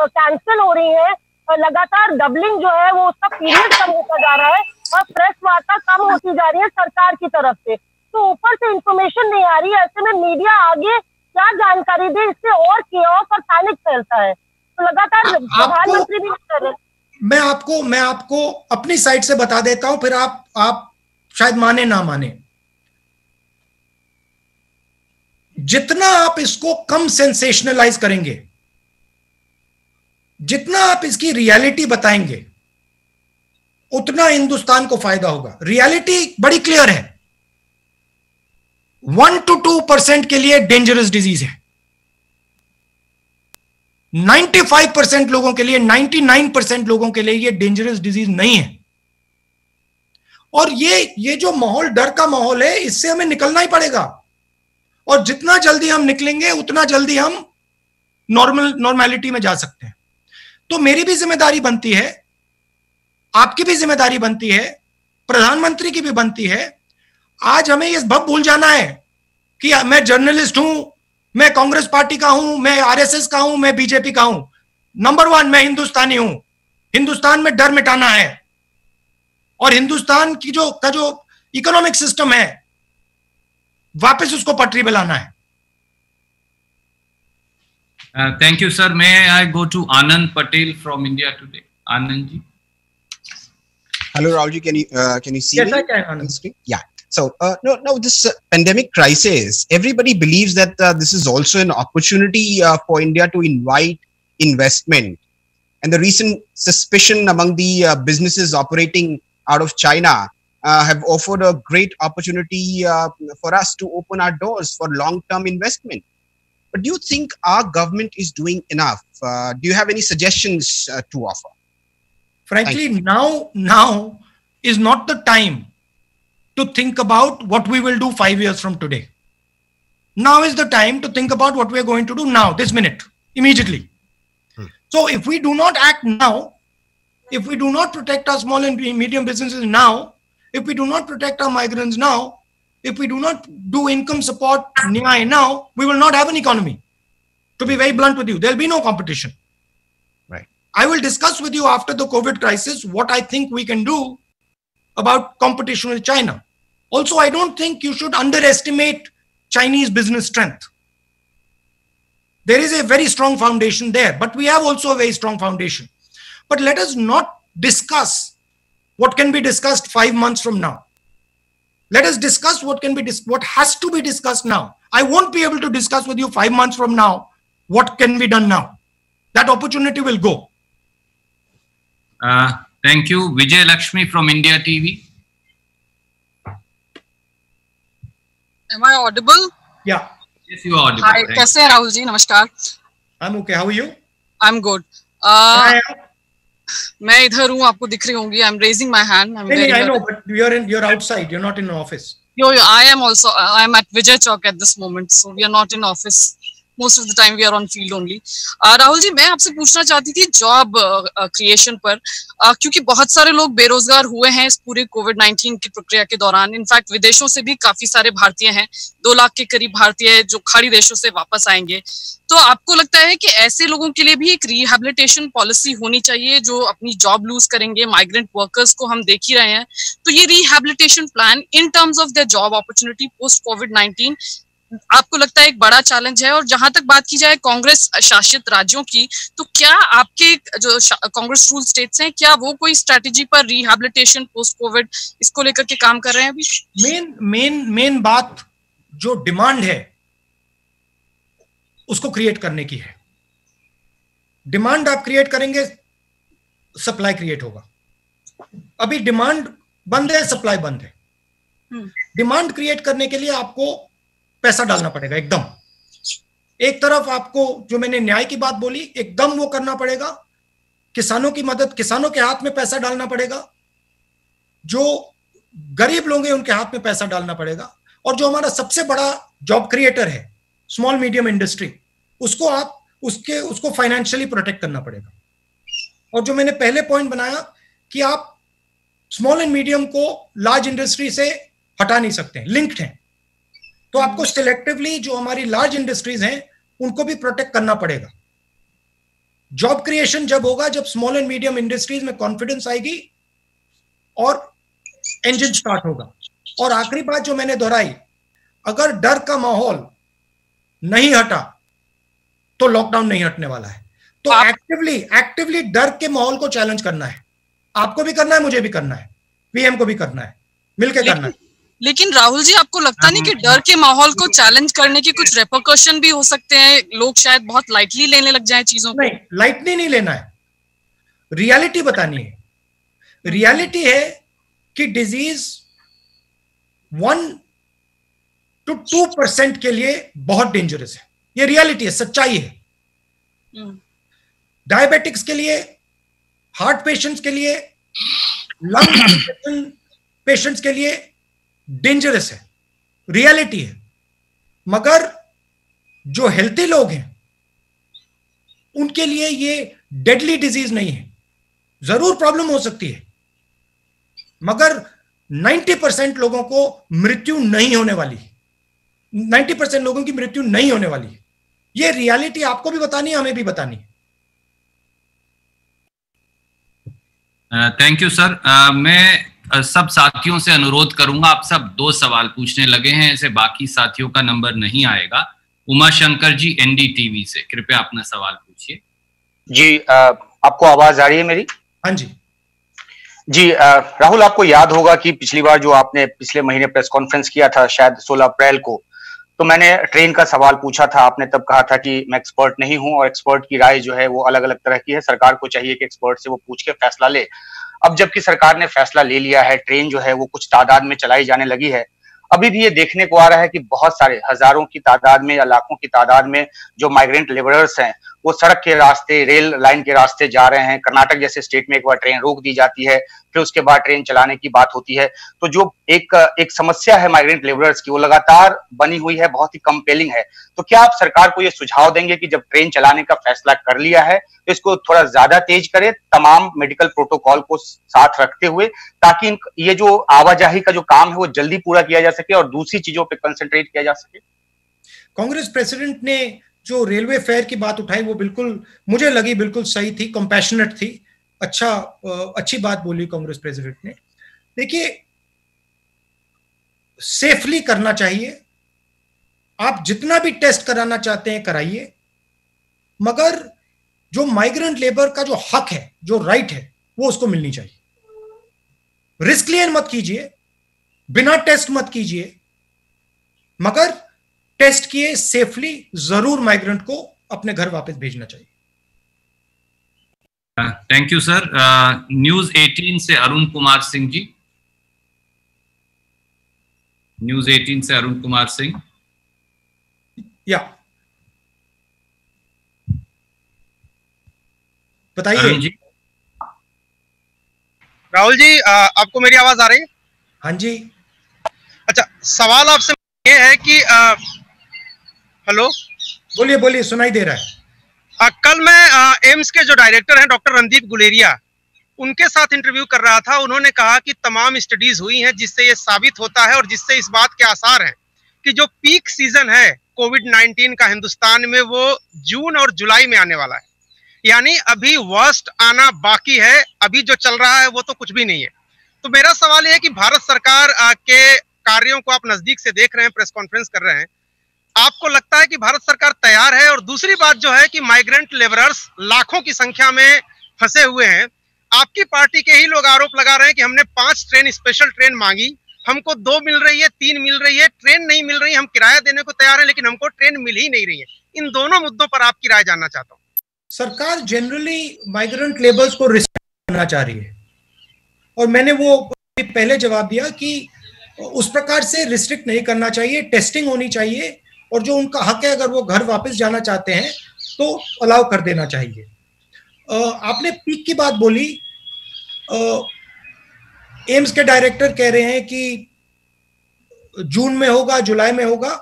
कैंसिल हो रही है, लगातार डबलिंग जो है वो उसका पीरियड कम होता जा रहा है और प्रेस वार्ता कम होती जा रही है सरकार की तरफ से। तो ऊपर से इंफॉर्मेशन नहीं आ रही है, ऐसे में मीडिया आगे क्या जानकारी दे, इससे और केओस और पैनिक फैलता है। तो लगातार प्रधानमंत्री भी कर रहे हैं। मैं आपको अपनी साइड से बता देता हूं, फिर आप शायद माने ना माने। जितना आप इसको कम सेंसेशनलाइज करेंगे, जितना आप इसकी रियलिटी बताएंगे, उतना हिंदुस्तान को फायदा होगा। रियलिटी बड़ी क्लियर है, 1 to 2% के लिए डेंजरस डिजीज है, 95% लोगों के लिए, 99% लोगों के लिए ये डेंजरस डिजीज नहीं है। और ये जो माहौल, डर का माहौल है, इससे हमें निकलना ही पड़ेगा। और जितना जल्दी हम निकलेंगे उतना जल्दी हम नॉर्मेलिटी में जा सकते हैं। तो मेरी भी जिम्मेदारी बनती है, आपकी भी जिम्मेदारी बनती है, प्रधानमंत्री की भी बनती है। आज हमें ये सब भूल जाना है कि मैं जर्नलिस्ट हूं, मैं कांग्रेस पार्टी का हूं, मैं आरएसएस का हूं, मैं बीजेपी का हूं। नंबर 1 मैं हिंदुस्तानी हूं। हिंदुस्तान में डर मिटाना है और हिंदुस्तान की जो इकोनॉमिक सिस्टम है, वापस उसको पटरी पे लाना है। Thank you, sir. May I go to Anand Patel from India Today? Anand ji. Hello, Rahulji. Can you see yes, me? I can, Anand. Yeah. So, no, this pandemic crisis, everybody believes that this is also an opportunity for India to invite investment. And the recent suspicion among the businesses operating out of China have offered a great opportunity for us to open our doors for long-term investment. But do you think our government is doing enough? Do you have any suggestions to offer? Frankly, now is not the time to think about what we will do 5 years from today. Now is the time to think about what we are going to do now, this minute, immediately. So if we do not act now, if we do not protect our small and medium businesses now, if we do not protect our migrants now, if we do not do income support now, we will not have an economy. To be very blunt with you, there'll be no competition. Right. I will discuss with you after the COVID crisis what I think we can do about competition with China. Also, I don't think you should underestimate Chinese business strength. There is a very strong foundation there, but we have also a very strong foundation. But let us not discuss what can be discussed 5 months from now. Let us discuss what has to be discussed now. I won't be able to discuss with you 5 months from now what can be done now. That opportunity will go. Thank you. Vijay Lakshmi from India TV. Am I audible? Yeah. Yes, you are audible. Hi, कैसे हैं राहुल जी? नमस्कार. I'm okay. How are you? I'm good. मैं इधर हूँ, आपको दिख रही होंगी. I'm raising my hand. I know, but you're outside. You're not in an office. I am also. I'm at Vijay Chowk at this moment, so we are not in office. Most of the time we are on field only. Rahul ji, मैं आपसे पूछना चाहती थी job creation पर, क्योंकि बहुत सारे लोग बेरोजगार हुए हैं इस पूरे कोविड-19 की प्रक्रिया के दौरान. इनफैक्ट विदेशों से भी काफी सारे भारतीय हैं, 2 लाख के करीब भारतीय जो खाड़ी देशों से वापस आएंगे. तो आपको लगता है कि ऐसे लोगों के लिए भी एक रिहैबिलिटेशन पॉलिसी होनी चाहिए जो अपनी जॉब लूज करेंगे? माइग्रेंट वर्कर्स को हम देख ही रहे हैं. तो ये rehabilitation plan in terms of their job opportunity post कोविड-19 आपको लगता है एक बड़ा चैलेंज है? और जहां तक बात की जाए कांग्रेस शासित राज्यों की, तो क्या आपके जो कांग्रेस रूल स्टेट्स हैं, क्या वो कोई स्ट्रेटेजी पर रिहैबिलिटेशन पोस्ट कोविड इसको लेकर के काम कर रहे हैं अभी? मेन बात जो डिमांड है उसको क्रिएट करने की है। डिमांड आप क्रिएट करेंगे, सप्लाई क्रिएट होगा। अभी डिमांड बंद है, सप्लाई बंद है। डिमांड क्रिएट करने के लिए आपको पैसा डालना पड़ेगा एकदम। एक तरफ आपको, जो मैंने न्याय की बात बोली, एकदम वो करना पड़ेगा, किसानों की मदद, किसानों के हाथ में पैसा डालना पड़ेगा, जो गरीब लोग हैं उनके हाथ में पैसा डालना पड़ेगा, और जो हमारा सबसे बड़ा जॉब क्रिएटर है स्मॉल मीडियम इंडस्ट्री, उसको फाइनेंशियली प्रोटेक्ट करना पड़ेगा। और जो मैंने पहले पॉइंट बनाया कि आप स्मॉल एंड मीडियम को लार्ज इंडस्ट्री से हटा नहीं सकते, लिंक्ड हैं, तो आपको सिलेक्टिवली जो हमारी लार्ज इंडस्ट्रीज हैं उनको भी प्रोटेक्ट करना पड़ेगा। जॉब क्रिएशन जब होगा जब स्मॉल एंड मीडियम इंडस्ट्रीज में कॉन्फिडेंस आएगी और इंजन स्टार्ट होगा। और आखिरी बात जो मैंने दोहराई, अगर डर का माहौल नहीं हटा तो लॉकडाउन नहीं हटने वाला है। तो एक्टिवली डर के माहौल को चैलेंज करना है। आपको भी करना है, मुझे भी करना है, पीएम को भी करना है, मिलकर करना है। लेकिन राहुल जी, आपको लगता नहीं कि डर के माहौल को चैलेंज करने के कुछ रेपरकशन भी हो सकते हैं? लोग शायद बहुत लाइटली लेने लग जाएं चीजों को। नहीं, लाइटली नहीं लेना है, रियलिटी बतानी है। रियलिटी है कि डिजीज 1 to 2% के लिए बहुत डेंजरस है। ये रियलिटी है, सच्चाई है। डायबिटिक्स के लिए, हार्ट पेशेंट्स के लिए, लंग पेशेंट्स के लिए डेंजरस है, रियलिटी है। मगर जो हेल्थी लोग हैं उनके लिए ये डेडली डिजीज नहीं है। जरूर प्रॉब्लम हो सकती है, मगर 90% लोगों को मृत्यु नहीं होने वाली है। 90% लोगों की मृत्यु नहीं होने वाली है। ये रियलिटी आपको भी बतानी है, हमें भी बतानी है। Thank you sir. मैं सब साथियों से अनुरोध करूंगा, आप सब 2 सवाल पूछने लगे हैं, ऐसे बाकी साथियों का नंबर नहीं आएगा। उमा शंकर जी एनडीटीवी से, कृपया अपना सवाल पूछिए। जी, आपको आवाज आ रही है मेरी? हाँ जी। जी, राहुल, आपको याद होगा कि पिछली बार जो आपने पिछले महीने प्रेस कॉन्फ्रेंस किया था, शायद 16 अप्रैल को, तो मैंने ट्रेन का सवाल पूछा था। आपने तब कहा था कि मैं एक्सपर्ट नहीं हूं और एक्सपर्ट की राय जो है वो अलग अलग तरह की है, सरकार को चाहिए कि एक्सपर्ट से वो पूछ के फैसला ले। अब जबकि सरकार ने फैसला ले लिया है, ट्रेन जो है वो कुछ तादाद में चलाई जाने लगी है, अभी भी ये देखने को आ रहा है कि बहुत सारे हजारों की तादाद में या लाखों की तादाद में जो माइग्रेंट लेबरर्स हैं वो सड़क के रास्ते, रेल लाइन के रास्ते जा रहे हैं। कर्नाटक जैसे स्टेट में एक बार ट्रेन रोक दी जाती है, फिर उसके बाद ट्रेन चलाने की बात होती है। तो जो एक समस्या है माइग्रेंट लेबरर्स की, वो लगातार बनी हुई है, बहुत ही कंपेलिंग है। तो क्या आप सरकार को ये सुझाव देंगे कि जब ट्रेन चलाने का फैसला कर लिया है तो इसको थोड़ा ज्यादा तेज करे, तमाम मेडिकल प्रोटोकॉल को साथ रखते हुए, ताकि ये जो आवाजाही का जो काम है वो जल्दी पूरा किया जा सके और दूसरी चीजों पर कंसंट्रेट किया जा सके? कांग्रेस प्रेसिडेंट ने जो रेलवे फेयर की बात उठाई वो बिल्कुल मुझे लगी बिल्कुल सही थी, कंपैशनेट थी, अच्छी बात बोली कांग्रेस प्रेसिडेंट ने। देखिए, सेफली करना चाहिए। आप जितना भी टेस्ट कराना चाहते हैं कराइए, मगर जो माइग्रेंट लेबर का जो हक है, जो राइट है, वो उसको मिलनी चाहिए। रिस्क लिए मत कीजिए, बिना टेस्ट मत कीजिए, मगर टेस्ट किए सेफली जरूर माइग्रेंट को अपने घर वापस भेजना चाहिए। Thank you sir. न्यूज 18 से अरुण कुमार सिंह जी। न्यूज 18 से अरुण कुमार सिंह। या बताइए। अरुण जी। राहुल जी, आपको मेरी आवाज आ रही है? हाँ जी। अच्छा, सवाल आपसे ये है कि हेलो, बोलिए बोलिए, सुनाई दे रहा है। कल मैं एम्स के जो डायरेक्टर हैं डॉक्टर रणदीप गुलेरिया, उनके साथ इंटरव्यू कर रहा था। उन्होंने कहा कि तमाम स्टडीज हुई हैं जिससे ये साबित होता है और जिससे इस बात के आसार हैं कि जो पीक सीजन है कोविड-19 का हिंदुस्तान में वो जून और जुलाई में आने वाला है। यानी अभी वर्स्ट आना बाकी है, अभी जो चल रहा है वो तो कुछ भी नहीं है। तो मेरा सवाल ये है कि भारत सरकार के कार्यों को आप नजदीक से देख रहे हैं, प्रेस कॉन्फ्रेंस कर रहे हैं, आपको लगता है कि भारत सरकार तैयार है? और दूसरी बात जो है कि माइग्रेंट लेबरर्स लाखों की संख्या में फंसे हुए हैं। आपकी पार्टी के ही लोग आरोप लगा रहे हैं कि हमने 5 ट्रेन, स्पेशल ट्रेन मांगी, हमको 2 मिल रही है, 3 मिल रही है, ट्रेन नहीं मिल रही, हम किराया देने को तैयार है लेकिन हमको ट्रेन मिल ही नहीं रही है। इन दोनों मुद्दों पर आपकी राय जानना चाहता हूँ। सरकार जनरली माइग्रेंट लेबर्स को रिस्ट्रिक्ट करना चाह रही है, और मैंने वो पहले जवाब दिया कि उस प्रकार से रिस्ट्रिक्ट नहीं करना चाहिए, टेस्टिंग होनी चाहिए, और जो उनका हक है अगर वो घर वापस जाना चाहते हैं तो अलाउ कर देना चाहिए। आपने पीक की बात बोली, एम्स के डायरेक्टर कह रहे हैं कि जून में होगा, जुलाई में होगा।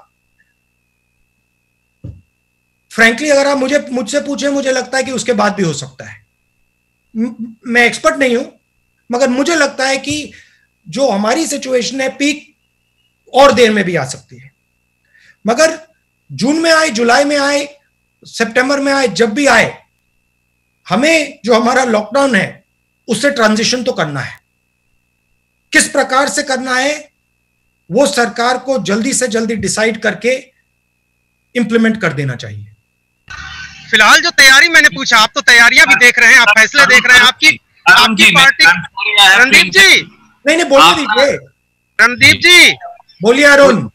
फ्रैंकली अगर आप मुझसे पूछें, मुझे लगता है कि उसके बाद भी हो सकता है। मैं एक्सपर्ट नहीं हूं, मगर मुझे लगता है कि जो हमारी सिचुएशन है, पीक और देर में भी आ सकती है। मगर जून में आए, जुलाई में आए, सितंबर में आए, जब भी आए, हमें जो हमारा लॉकडाउन है उससे ट्रांजिशन तो करना है। किस प्रकार से करना है वो सरकार को जल्दी से जल्दी डिसाइड करके इंप्लीमेंट कर देना चाहिए। फिलहाल जो तैयारी मैंने पूछा, आप तो तैयारियां भी देख रहे हैं, आप फैसले देख रहे हैं, आपकी पार्टी। रणदीप जी, नहीं बोलने दीजिए। रणदीप जी बोलिए। अरुण,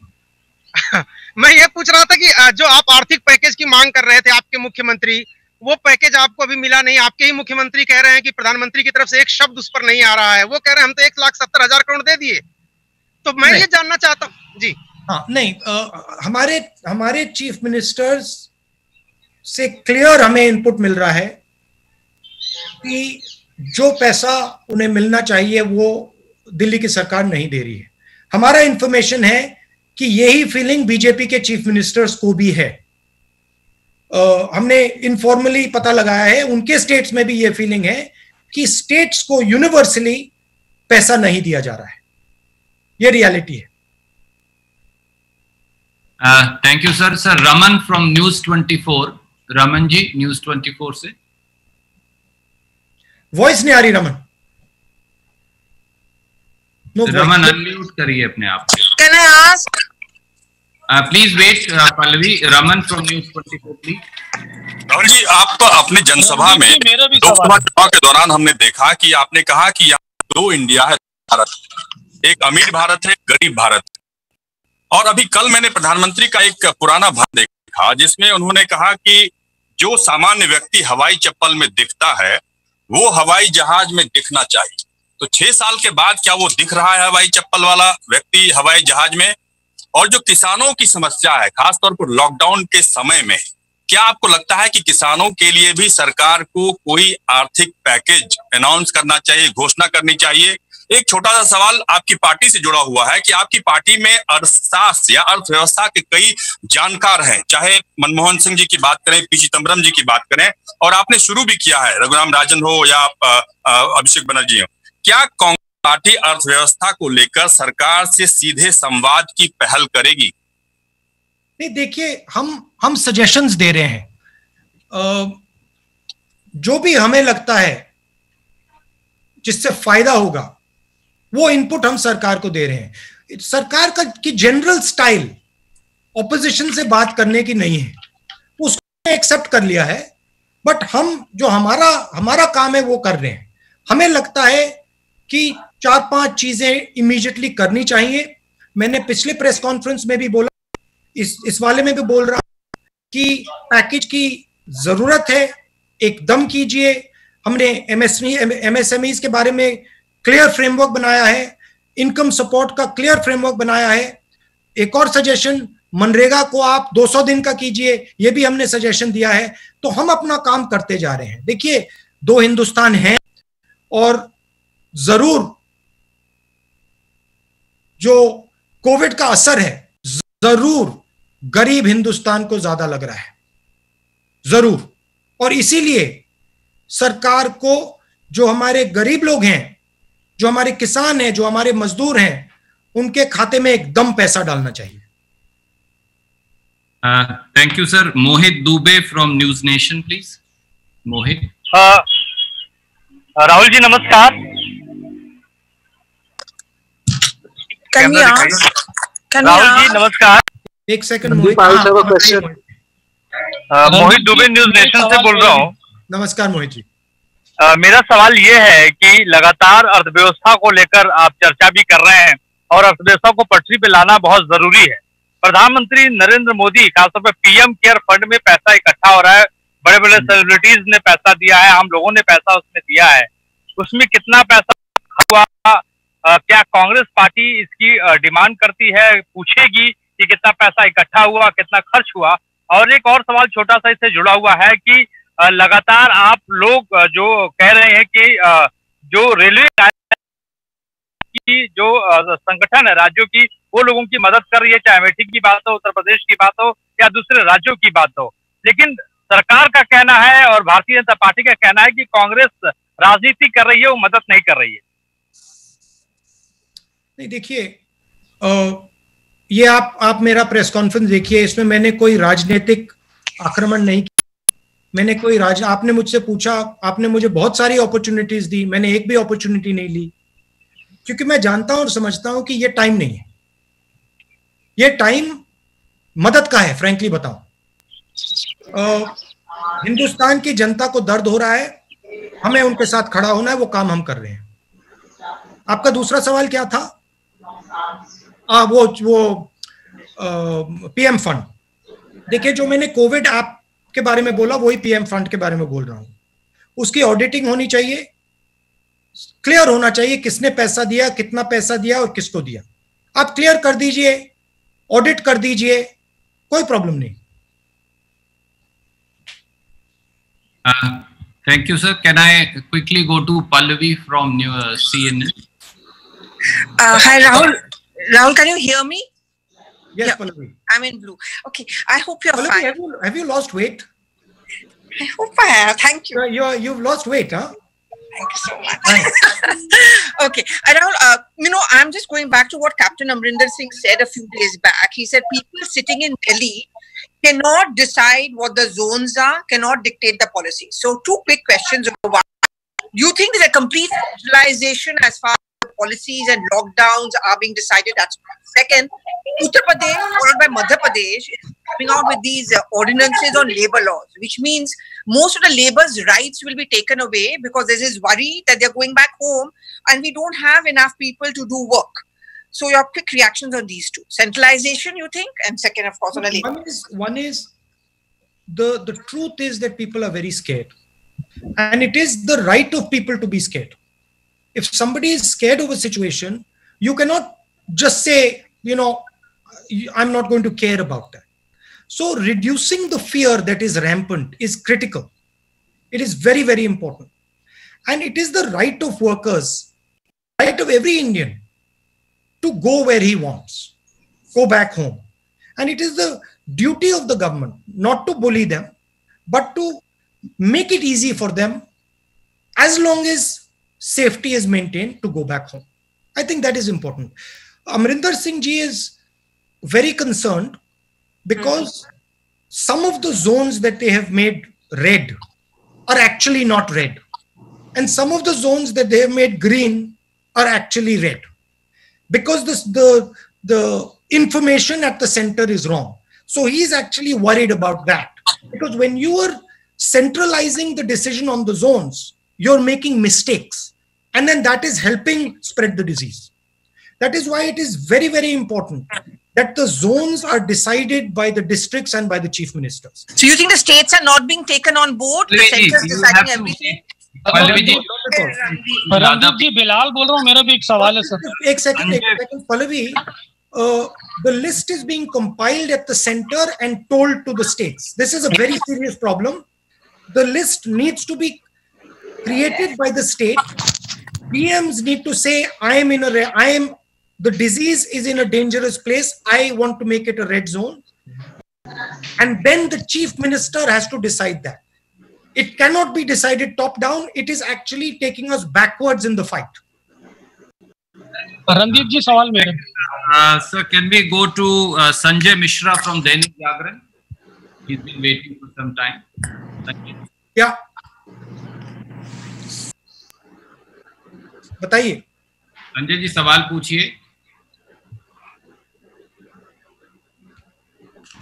मैं ये पूछ रहा था कि जो आप आर्थिक पैकेज की मांग कर रहे थे आपके मुख्यमंत्री, वो पैकेज आपको अभी मिला नहीं। आपके ही मुख्यमंत्री कह रहे हैं कि प्रधानमंत्री की तरफ से एक शब्द उस पर नहीं आ रहा है। वो कह रहे हैं हम तो 1,70,000 करोड़ दे दिए। तो मैं ये जानना चाहता हूँ जी। हाँ, नहीं, हमारे चीफ मिनिस्टर्स से क्लियर हमें इनपुट मिल रहा है कि जो पैसा उन्हें मिलना चाहिए वो दिल्ली की सरकार नहीं दे रही है। हमारा इंफॉर्मेशन है कि यही फीलिंग बीजेपी के चीफ मिनिस्टर्स को भी है। हमने इनफॉर्मली पता लगाया है, उनके स्टेट्स में भी ये फीलिंग है कि स्टेट्स को यूनिवर्सली पैसा नहीं दिया जा रहा है। ये रियलिटी है। Thank you sir. Sir Raman from News 24। Raman ji, News 24 से। वॉइस नहीं आ रही रमन। रमन अनम्यूट करिए अपने आप को। Can I ask? Please wait Pallavi. Raman from News 24 please. Rahul ji, आप अपनी जनसभा में लोकसभा चुनाव के दौरान हमने देखा कि आपने कहा कि यहाँ दो इंडिया है, भारत, एक अमीर भारत है, गरीब भारत। और अभी कल मैंने प्रधानमंत्री का एक पुराना भाषण देखा जिसमें उन्होंने कहा कि जो सामान्य व्यक्ति हवाई चप्पल में दिखता है वो हवाई जहाज में दिखना चाहिए। तो 6 साल के बाद क्या वो दिख रहा है हवाई चप्पल वाला व्यक्ति हवाई जहाज में? और जो किसानों की समस्या है खासतौर पर लॉकडाउन के समय में, क्या आपको लगता है कि किसानों के लिए भी सरकार को कोई आर्थिक पैकेज अनाउंस करना चाहिए, घोषणा करनी चाहिए? एक छोटा सा सवाल आपकी पार्टी से जुड़ा हुआ है कि आपकी पार्टी में अर्थशास्त्र या अर्थव्यवस्था के कई जानकार हैं, चाहे मनमोहन सिंह जी की बात करें, पी चिदम्बरम जी की बात करें, और आपने शुरू भी किया है, रघुराम राजन हो या अभिषेक बनर्जी हो। क्या कांग्रेस पार्टी अर्थव्यवस्था को लेकर सरकार से सीधे संवाद की पहल करेगी? नहीं, देखिए, हम सजेशंस दे रहे हैं। जो भी हमें लगता है जिससे फायदा होगा वो इनपुट हम सरकार को दे रहे हैं। सरकार की जनरल स्टाइल ऑपोजिशन से बात करने की नहीं है, उसको एक्सेप्ट कर लिया है, बट हम जो हमारा काम है वो कर रहे हैं। हमें लगता है कि 4-5 चीजें इमीडिएटली करनी चाहिए। मैंने पिछले प्रेस कॉन्फ्रेंस में भी बोला, इस वाले में भी बोल रहा कि पैकेज की जरूरत है, एकदम कीजिए। हमने एमएसएमईज के बारे में क्लियर फ्रेमवर्क बनाया है, इनकम सपोर्ट का क्लियर फ्रेमवर्क बनाया है। एक और सजेशन, मनरेगा को आप 200 दिन का कीजिए, ये भी हमने सजेशन दिया है। तो हम अपना काम करते जा रहे हैं। देखिए, 2 हिंदुस्तान हैं, और जरूर जो कोविड का असर है जरूर गरीब हिंदुस्तान को ज्यादा लग रहा है, जरूर। और इसीलिए सरकार को जो हमारे गरीब लोग हैं, जो हमारे किसान हैं, जो हमारे मजदूर हैं, उनके खाते में एकदम पैसा डालना चाहिए। Thank you sir. Mohit Dubey from News Nation please. Mohit. Rahul ji नमस्कार। राहुल जी नमस्कार। एक second Mohit Dubey News Nation से बोल रहा हूँ। नमस्कार मोहित जी। मेरा सवाल ये है कि लगातार अर्थव्यवस्था को लेकर आप चर्चा भी कर रहे हैं और अर्थव्यवस्था को पटरी पे लाना बहुत जरूरी है। प्रधानमंत्री नरेंद्र मोदी खासतौर पर पीएम केयर फंड में पैसा इकट्ठा हो रहा है, बड़े बड़े सेलिब्रिटीज ने पैसा दिया है, हम लोगों ने पैसा उसमें दिया है, उसमें कितना पैसा हुआ? क्या कांग्रेस पार्टी इसकी डिमांड करती है, पूछेगी कि कितना पैसा इकट्ठा हुआ, कितना खर्च हुआ? और एक और सवाल छोटा सा इससे जुड़ा हुआ है कि लगातार आप लोग जो कह रहे हैं कि जो रेलवे की जो संगठन है राज्यों की, वो लोगों की मदद कर रही है, चाहे अमेठी की बात हो, उत्तर प्रदेश की बात हो या दूसरे राज्यों की बात हो, लेकिन सरकार का कहना है और भारतीय जनता पार्टी का कहना है कि कांग्रेस राजनीति कर रही है, वो मदद नहीं कर रही है। नहीं, देखिए, ये आप मेरा प्रेस कॉन्फ्रेंस देखिए, इसमें मैंने कोई राजनीतिक आक्रमण नहीं किया। मैंने कोई आपने मुझसे पूछा, आपने मुझे बहुत सारी अपॉर्चुनिटीज दी, मैंने एक भी अपॉर्चुनिटी नहीं ली, क्योंकि मैं जानता हूं और समझता हूं कि ये टाइम नहीं है। ये टाइम मदद का है, फ्रैंकली बताऊं। हिंदुस्तान की जनता को दर्द हो रहा है, हमें उनके साथ खड़ा होना है, वो काम हम कर रहे हैं। आपका दूसरा सवाल क्या था? वो पीएम फंड। देखिए, जो मैंने कोविड ऐप के बारे में बोला वही पीएम फंड के बारे में बोल रहा हूं। उसकी ऑडिटिंग होनी चाहिए, क्लियर होना चाहिए किसने पैसा दिया, कितना पैसा दिया और किसको दिया। आप क्लियर कर दीजिए, ऑडिट कर दीजिए, कोई प्रॉब्लम नहीं। Thank you, sir. Can I quickly go to Pallavi from CNN? Hi, Rahul. Rahul, can you hear me? Yes, yeah, Pallavi. I'm in blue. Okay, I hope you're Pallavi, fine. have you lost weight? I hope I have. Thank you. You've lost weight, huh? Thank you so much. Okay, Rahul, I'm just going back to what Captain Amrinder Singh said a few days back. He said people sitting in Delhi cannot decide what the zones are, cannot dictate the policy. So, two quick questions. One, do you think there's a complete centralization as far as policies and lockdowns are being decided? That's one. Second, Uttar Pradesh followed by Madhya Pradesh is coming out with these ordinances on labor laws, which means most of the labor's rights will be taken away because there's this worry that they're going back home and we don't have enough people to do work. So your quick reactions on these two: centralization, you think, and second, of course, on the labor. One is the truth is that people are very scared, and it is the right of people to be scared. If somebody is scared of a situation, you cannot just say, I'm not going to care about that. So reducing the fear that is rampant is critical. It is very, very important. And it is the right of workers, right of every Indian, to go where he wants, go back home. And it is the duty of the government not to bully them, but to make it easy for them as long as safety is maintained to go back home. I think that is important. Amrinder Singh ji is very concerned because some of the zones that they have made red are actually not red. And some of the zones that they have made green are actually red. Because the information at the center is wrong. So he's actually worried about that. Because when you are centralizing the decision on the zones, you're making mistakes. And then that is helping spread the disease. That is why it is very, very important that the zones are decided by the districts and by the chief ministers. So you think the states are not being taken on board? The center is deciding everything? Randeep जी, बिलाल बोल रहा हूँ, मेरा भी एक सवाल है sir. एक second Pallavi, the list is being compiled at the center and told to the states. This is a very serious problem. The list needs to be created by the state. PMs need to say, the disease is in a dangerous place. I want to make it a red zone. And then the chief minister has to decide that. It cannot be decided top down. It is actually taking us backwards in the fight. Randeep ji, सवाल मेरे। Sir, can we go to Sanjay Mishra from Dainik Jagran? He's been waiting for some time. Yeah. बताइए। संजय जी, सवाल पूछिए।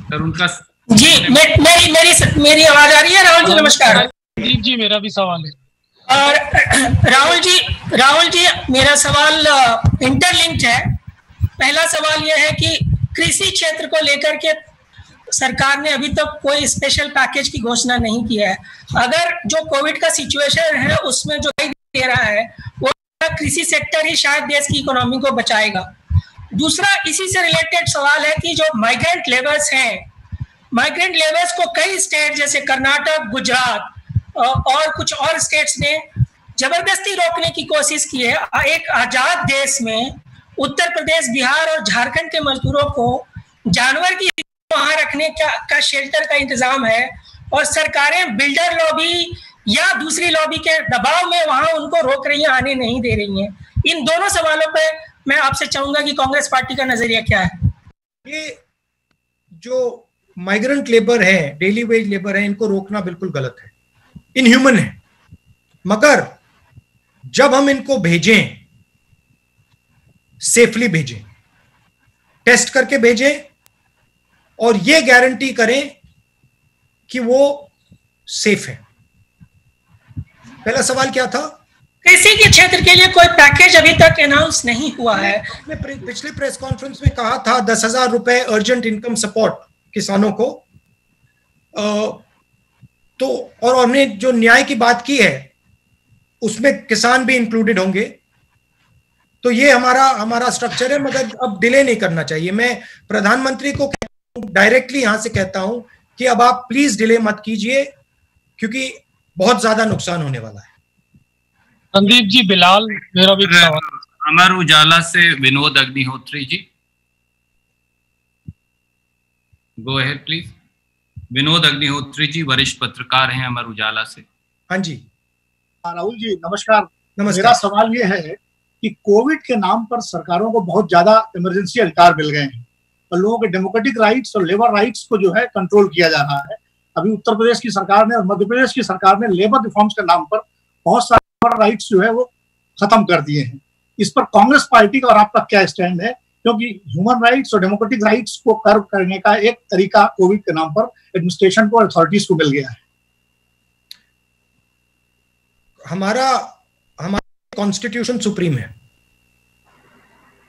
Sir, उनका जी, मेरी आवाज आ रही है? राहुल जी नमस्कार। दीप जी, मेरा भी सवाल है। और राहुल जी, मेरा सवाल इंटरलिंक्ड है। पहला सवाल यह है कि कृषि क्षेत्र को लेकर के सरकार ने अभी तक कोई स्पेशल पैकेज की घोषणा नहीं किया है। अगर जो कोविड का सिचुएशन है उसमें जो दे रहा है वो कृषि सेक्टर ही शायद देश की इकोनॉमी को बचाएगा। दूसरा इसी से रिलेटेड सवाल है कि जो माइग्रेंट लेबर्स हैं, माइग्रेंट लेबर्स को कई स्टेट जैसे कर्नाटक, गुजरात और कुछ और स्टेट्स ने जबरदस्ती रोकने की कोशिश की है। एक आजाद देश में उत्तर प्रदेश, बिहार और झारखंड के मजदूरों को जानवर की वहां रखने का शेल्टर का इंतजाम है और सरकारें बिल्डर लॉबी या दूसरी लॉबी के दबाव में वहां उनको रोक रही हैं, आने नहीं दे रही हैं। इन दोनों सवालों पे मैं आपसे चाहूंगा कि कांग्रेस पार्टी का नजरिया क्या है। ये जो माइग्रेंट लेबर है, डेली वेज लेबर है, इनको रोकना बिल्कुल गलत है, इनह्यूमन है। मगर जब हम इनको भेजें, सेफली भेजें, टेस्ट करके भेजें और ये गारंटी करें कि वो सेफ है। पहला सवाल क्या था? कृषि के क्षेत्र के लिए कोई पैकेज अभी तक अनाउंस नहीं हुआ है। पिछले प्रेस कॉन्फ्रेंस में कहा था 10,000 रुपए अर्जेंट इनकम सपोर्ट किसानों को। तो और हमने जो न्याय की बात की है उसमें किसान भी इंक्लूडेड होंगे। तो ये हमारा स्ट्रक्चर है, मगर अब डिले नहीं करना चाहिए। मैं प्रधानमंत्री को डायरेक्टली यहां से कहता हूं कि अब आप प्लीज डिले मत कीजिए, क्योंकि बहुत ज्यादा नुकसान होने वाला है। संदीप जी, बिलाल, मेरा भी सवाल। अमर उजाला से Vinod Agnihotri ji, go ahead please. Vinod Agnihotri ji वरिष्ठ पत्रकार हैं अमर उजाला से। हाँ जी राहुल जी, नमस्कार। नमस्कार। मेरा सवाल ये है कि कोविड के नाम पर सरकारों को बहुत ज्यादा इमरजेंसी अधिकार मिल गए हैं और लोगों के डेमोक्रेटिक राइट्स और लेबर राइट्स को जो है कंट्रोल किया जा रहा है। अभी उत्तर प्रदेश की सरकार ने और मध्य प्रदेश की सरकार ने लेबर रिफॉर्म्स के नाम पर बहुत सारे राइट्स जो है वो खत्म कर दिए हैं। इस पर कांग्रेस पार्टी का और आपका क्या स्टैंड है? क्योंकि ह्यूमन राइट्स और डेमोक्रेटिक राइट्स को कर्व करने का एक तरीका कोविड के नाम पर एडमिनिस्ट्रेशन को, अथॉरिटीज को मिल गया है। हमारा कॉन्स्टिट्यूशन सुप्रीम है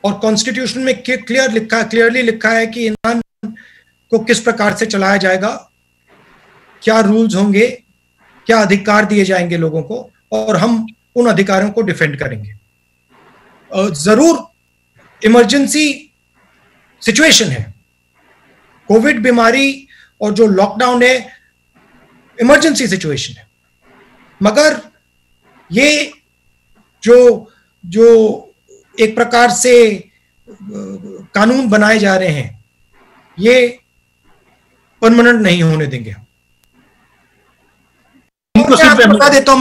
और कॉन्स्टिट्यूशन में क्लियरली लिखा है कि ईरान को किस प्रकार से चलाया जाएगा, क्या रूल्स होंगे, क्या अधिकार दिए जाएंगे लोगों को, और हम उन अधिकारों को डिफेंड करेंगे। जरूर इमरजेंसी सिचुएशन है, कोविड बीमारी और जो लॉकडाउन है इमरजेंसी सिचुएशन है, मगर ये जो एक प्रकार से कानून बनाए जा रहे हैं ये परमानेंट नहीं होने देंगे। मैं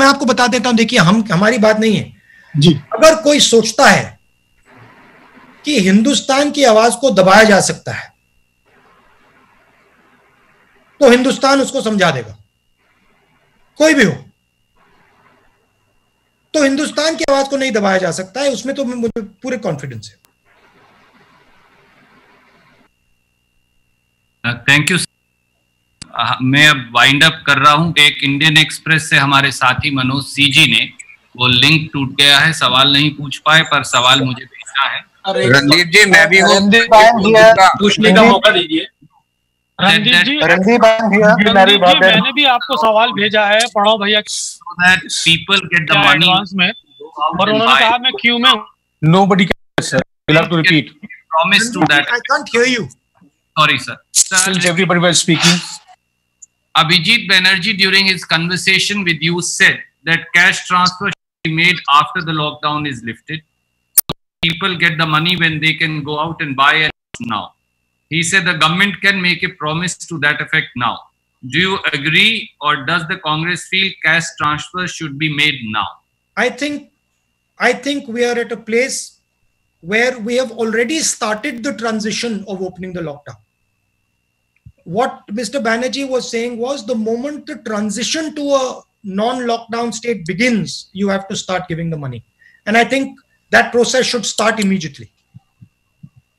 आपको बता देता हूं, देखिए हमारी बात नहीं है जी। अगर कोई सोचता है कि हिंदुस्तान की आवाज को दबाया जा सकता है तो हिंदुस्तान उसको समझा देगा, कोई भी हो। तो हिंदुस्तान की आवाज को नहीं दबाया जा सकता है, उसमें तो मुझे पूरे कॉन्फिडेंस है। Thank you. मैं अब वाइंड अप कर रहा हूं। एक इंडियन एक्सप्रेस से हमारे साथी मनोज सी जी ने, वो लिंक टूट गया है, सवाल नहीं पूछ पाए, पर सवाल मुझे भेजना है। रणदीप जी, मैं भी हूँ, पूछने का मौका दीजिए। रणदीप जी, मैंने भी आपको सवाल भेजा है, पढ़ो भैया। People get the money advance में, और उन्होंने कहा मैं क्यू में हूं। Nobody can, sir. You'll have to repeat. Promise to that. I can't hear you. Sorry, sir. Since everybody was speaking. Abhijit Banerjee, during his conversation with you, said that cash transfer should be made after the lockdown is lifted. So people get the money when they can go out and buy it now. He said the government can make a promise to that effect now. Do you agree, or does the Congress feel cash transfers should be made now? I think we are at a place where we have already started the transition of opening the lockdown. What Mr. Banerjee was saying was the moment the transition to a non-lockdown state begins, you have to start giving the money. And I think that process should start immediately.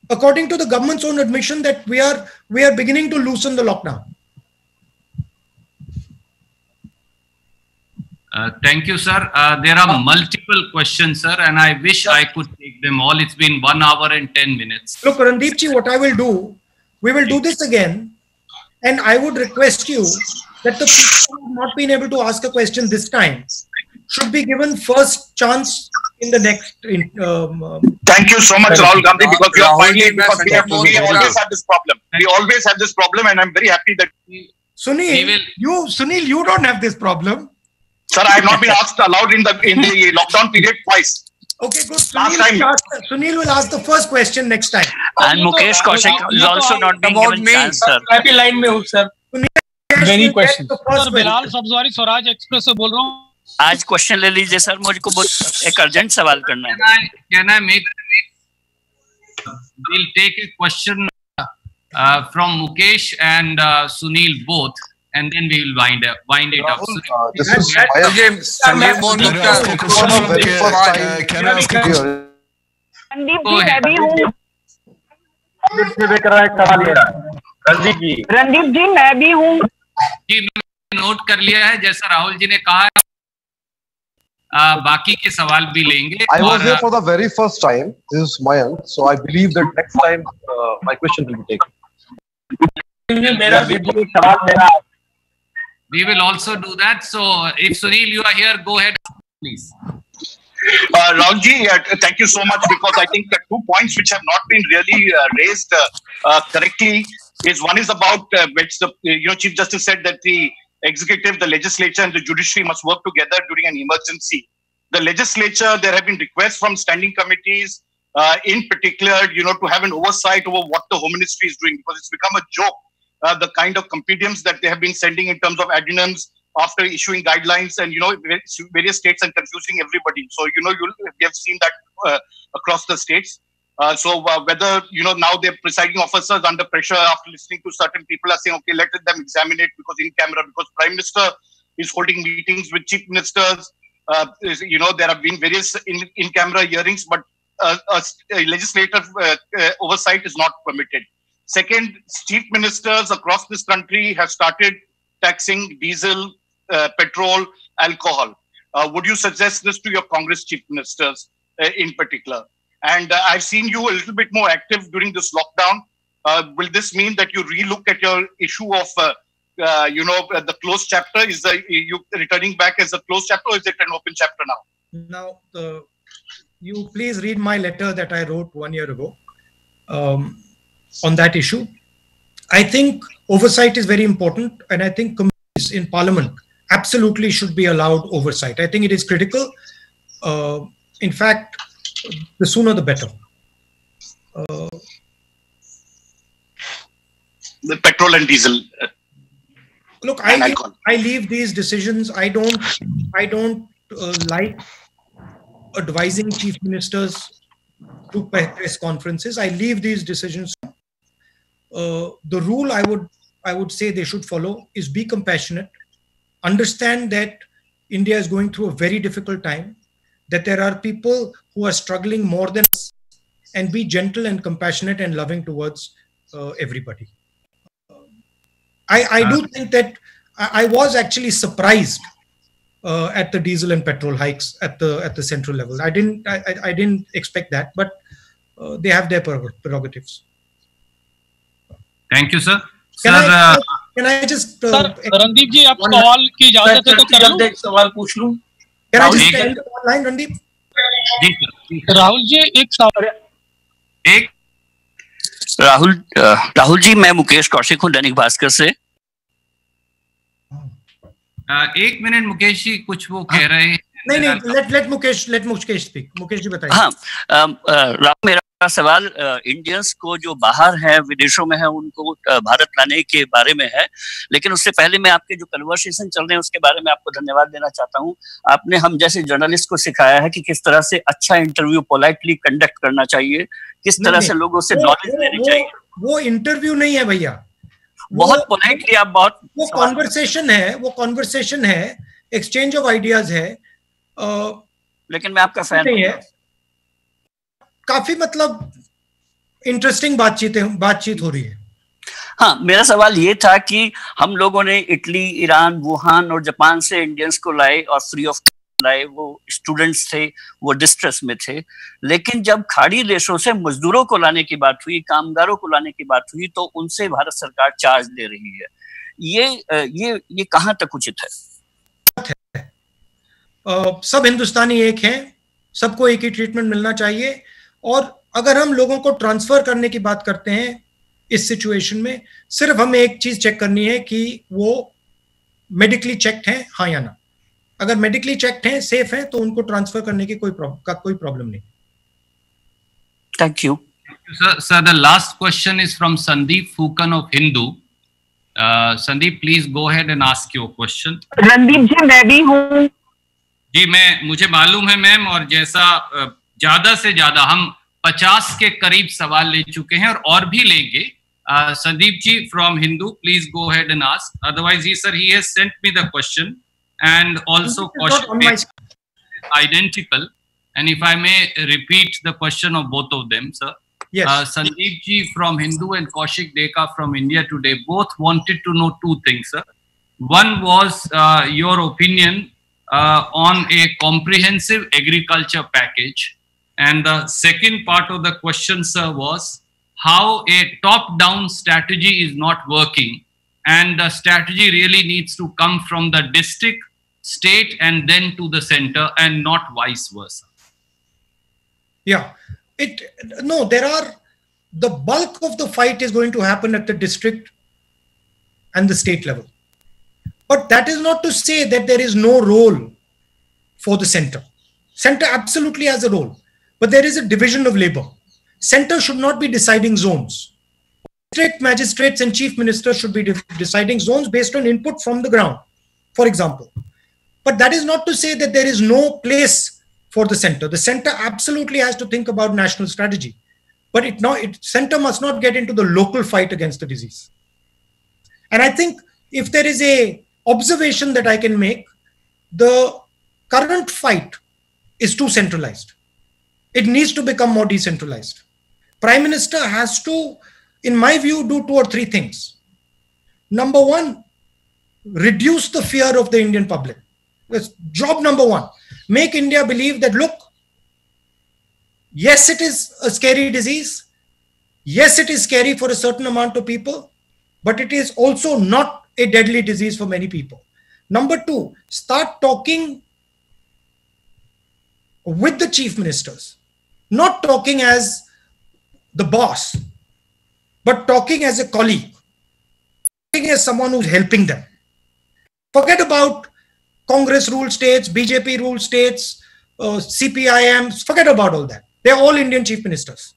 According to the government's own admission that we are beginning to loosen the lockdown. Thank you, sir. There are multiple questions, sir, and I wish I could take them all. It's been 1 hour and 10 minutes. Look, Randeep ji, what I will do, we will do this again, and I would request you that the people who have not been able to ask a question this time should be given first chance in the next. Thank you so much, Rahul Gandhi, because you are finding, because we always have this problem. We always have this problem, and I'm very happy that Sunil, you don't have this problem. Sir, I have not been allowed in the lockdown period twice. Okay, good. Sunil will ask the first question next time. And Mukesh Kaushik is also not being given chance, sir. Happy line में हूँ, sir. Many questions. Sir, Bilal Sabzwari Swaraj express से बोल रहा हूँ. आज question ले लीजिए sir, मुझको बहुत एक अर्जेंट सवाल करना है. Can I make? We'll take a question from Mukesh and Sunil both, and then we will wind it up. This is Sanjay Mohan Gupta. Can I ask you? Randeep ji मैं भी हूँ. जी मैंने नोट कर लिया है, जैसा राहुल जी ने कहा है. बाकी के सवाल भी लेंगे. I was here for the very first time. This is Mayank, so I believe that next time my question will be taken. We will also do that. So if Sunil, you are here, go ahead, please. Rahulji, thank you so much, because I think the 2 points which have not been really raised correctly is, one is about which the Chief Justice said that the executive, the legislature, and the judiciary must work together during an emergency. The legislature, there have been requests from standing committees, in particular, to have an oversight over what the Home Ministry is doing, because it's become a joke, the kind of compendiums that they have been sending in terms of addendums after issuing guidelines, and various states, and confusing everybody. So we have seen that across the states. So whether now their presiding officers under pressure after listening to certain people are saying, okay, let them examine it because in camera, because Prime Minister is holding meetings with chief ministers. There have been various in camera hearings, but a legislative oversight is not permitted. Second, chief ministers across this country have started taxing diesel, petrol, alcohol. Would you suggest this to your Congress chief ministers in particular? And I've seen you a little bit more active during this lockdown. Will this mean that you relook at your issue of, the closed chapter? Is you returning back as a closed chapter, or is it an open chapter now? Now, you please read my letter that I wrote 1 year ago on that issue. I think oversight is very important, and I think committees in Parliament absolutely should be allowed oversight. I think it is critical. In fact, the sooner the better. The petrol and diesel. Look, I leave these decisions. I don't like advising chief ministers to press conferences. I leave these decisions. The rule I would say they should follow is be compassionate, understand that India is going through a very difficult time, that there are people who are struggling more than us, and be gentle and compassionate and loving towards everybody. I do think that I was actually surprised at the diesel and petrol hikes at the central level. I didn't expect that, but they have their prerogatives. Thank you, sir. Can I just Randeep जी, आप सवाल की इजाजत है तो कर लूं? एक सवाल पूछ लूं? Can I just end one line, Randeep? Rahul ji एक सवाल. राहुल जी, मैं मुकेश कौशिक हूँ दैनिक भास्कर से. 1 मिनट मुकेश जी, कुछ वो कह रहे हैं. नहीं, let मुकेश speak. मुकेश जी बताइए. हाँ, राहुल, मेरा सवाल इंडियंस को जो बाहर है, विदेशों में है, उनको भारत लाने के बारे में है. लेकिन उससे पहले मैं आपके जो कन्वर्सेशन चल रहे हैं उसके बारे में आपको धन्यवाद देना चाहता हूं. आपने हम जैसे जर्नलिस्ट को सिखाया है कि किस तरह से अच्छा इंटरव्यू पोलाइटली कंडक्ट करना चाहिए, किस तरह से लोगों से नॉलेज लेनी चाहिए. वो इंटरव्यू नहीं है भैया, बहुत पोलाइटली आप वो कॉन्वर्सेशन है, एक्सचेंज ऑफ आइडियाज है. लेकिन मैं आपका फैन नहीं है. काफी मतलब इंटरेस्टिंग बातचीत हो रही है. हाँ, मेरा सवाल ये था कि हम लोगों ने इटली, ईरान, वुहान और जापान से इंडियंस को लाए और फ्री ऑफ लाए। वो स्टूडेंट्स थे, वो डिस्ट्रेस में थे, लेकिन जब खाड़ी देशों से मजदूरों को लाने की बात हुई, कामगारों को लाने की बात हुई, तो उनसे भारत सरकार चार्ज ले रही है। ये कहाँ तक उचित है? सब हिंदुस्तानी एक हैं, सबको एक ही ट्रीटमेंट मिलना चाहिए। और अगर हम लोगों को ट्रांसफर करने की बात करते हैं इस सिचुएशन में, सिर्फ हमें एक चीज चेक करनी है कि वो मेडिकली चेक्ड हैं, हाँ या ना। अगर मेडिकली चेक्ड हैं, सेफ हैं, तो उनको ट्रांसफर करने की कोई प्रॉब्लम नहीं। Thank you sir. The last question is from Sandeep Phukan of Hindu. Sandeep, please go ahead and ask your question. Randeep ji, मैं भी हूँ जी। मुझे मालूम है मैम, और जैसा ज्यादा से ज्यादा हम 50 के करीब सवाल ले चुके हैं और भी लेंगे। Sandeep ji from Hindu, please go ahead and ask. Otherwise he has sent me the question and also question identical, and if I may repeat the question of both of them, sir. Yes. Sandeep ji from Hindu and Kaushik Deka from India Today both wanted to know two things, sir. One was your opinion on a comprehensive agriculture package, and the second part of the question, sir, was how a top-down strategy is not working, and the strategy really needs to come from the district, state, and then to the center, and not vice versa. Yeah, the bulk of the fight is going to happen at the district and the state level. But that is not to say that there is no role for the center. Center absolutely has a role, but there is a division of labor. Center should not be deciding zones. District magistrates and chief ministers should be deciding zones based on input from the ground, for example. But that is not to say that there is no place for the center. The center absolutely has to think about national strategy, but center must not get into the local fight against the disease. And I think if there is a observation that I can make, the current fight is too centralized. It needs to become more decentralized. Prime Minister has to, in my view, do 2 or 3 things. Number one, reduce the fear of the Indian public. That's job number one. Make India believe that, look, yes, it is a scary disease. Yes, it is scary for a certain amount of people, but it is also not a deadly disease for many people. Number two, start talking with the chief ministers, not talking as the boss, but talking as a colleague, talking as someone who's helping them. Forget about Congress ruled states, BJP ruled states, CPIM, forget about all that. They're all Indian chief ministers,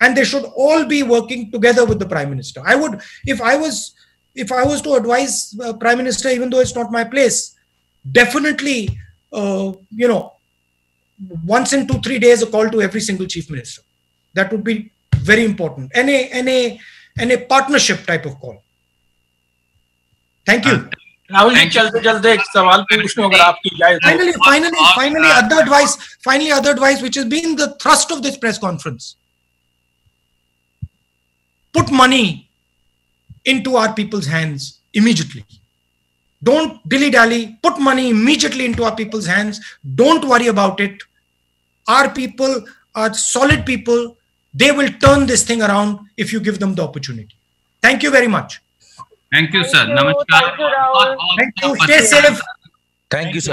and they should all be working together with the Prime Minister. I would, if I was to advise Prime Minister, even though it's not my place, definitely, once in 2-3 days, a call to every single chief minister. That would be very important. And a partnership type of call. Thank you. Rahul ji, चलते एक सवाल पूछने अगर आपकी इजाजत। Finally, other advice, which has been the thrust of this press conference. Put money into our people's hands immediately. Don't dilly-dally. Put money immediately into our people's hands. Don't worry about it. Our people are solid people. They will turn this thing around if you give them the opportunity. Thank you very much. Thank you, sir. Namaskar. Thank you. Stay safe. Thank you, sir.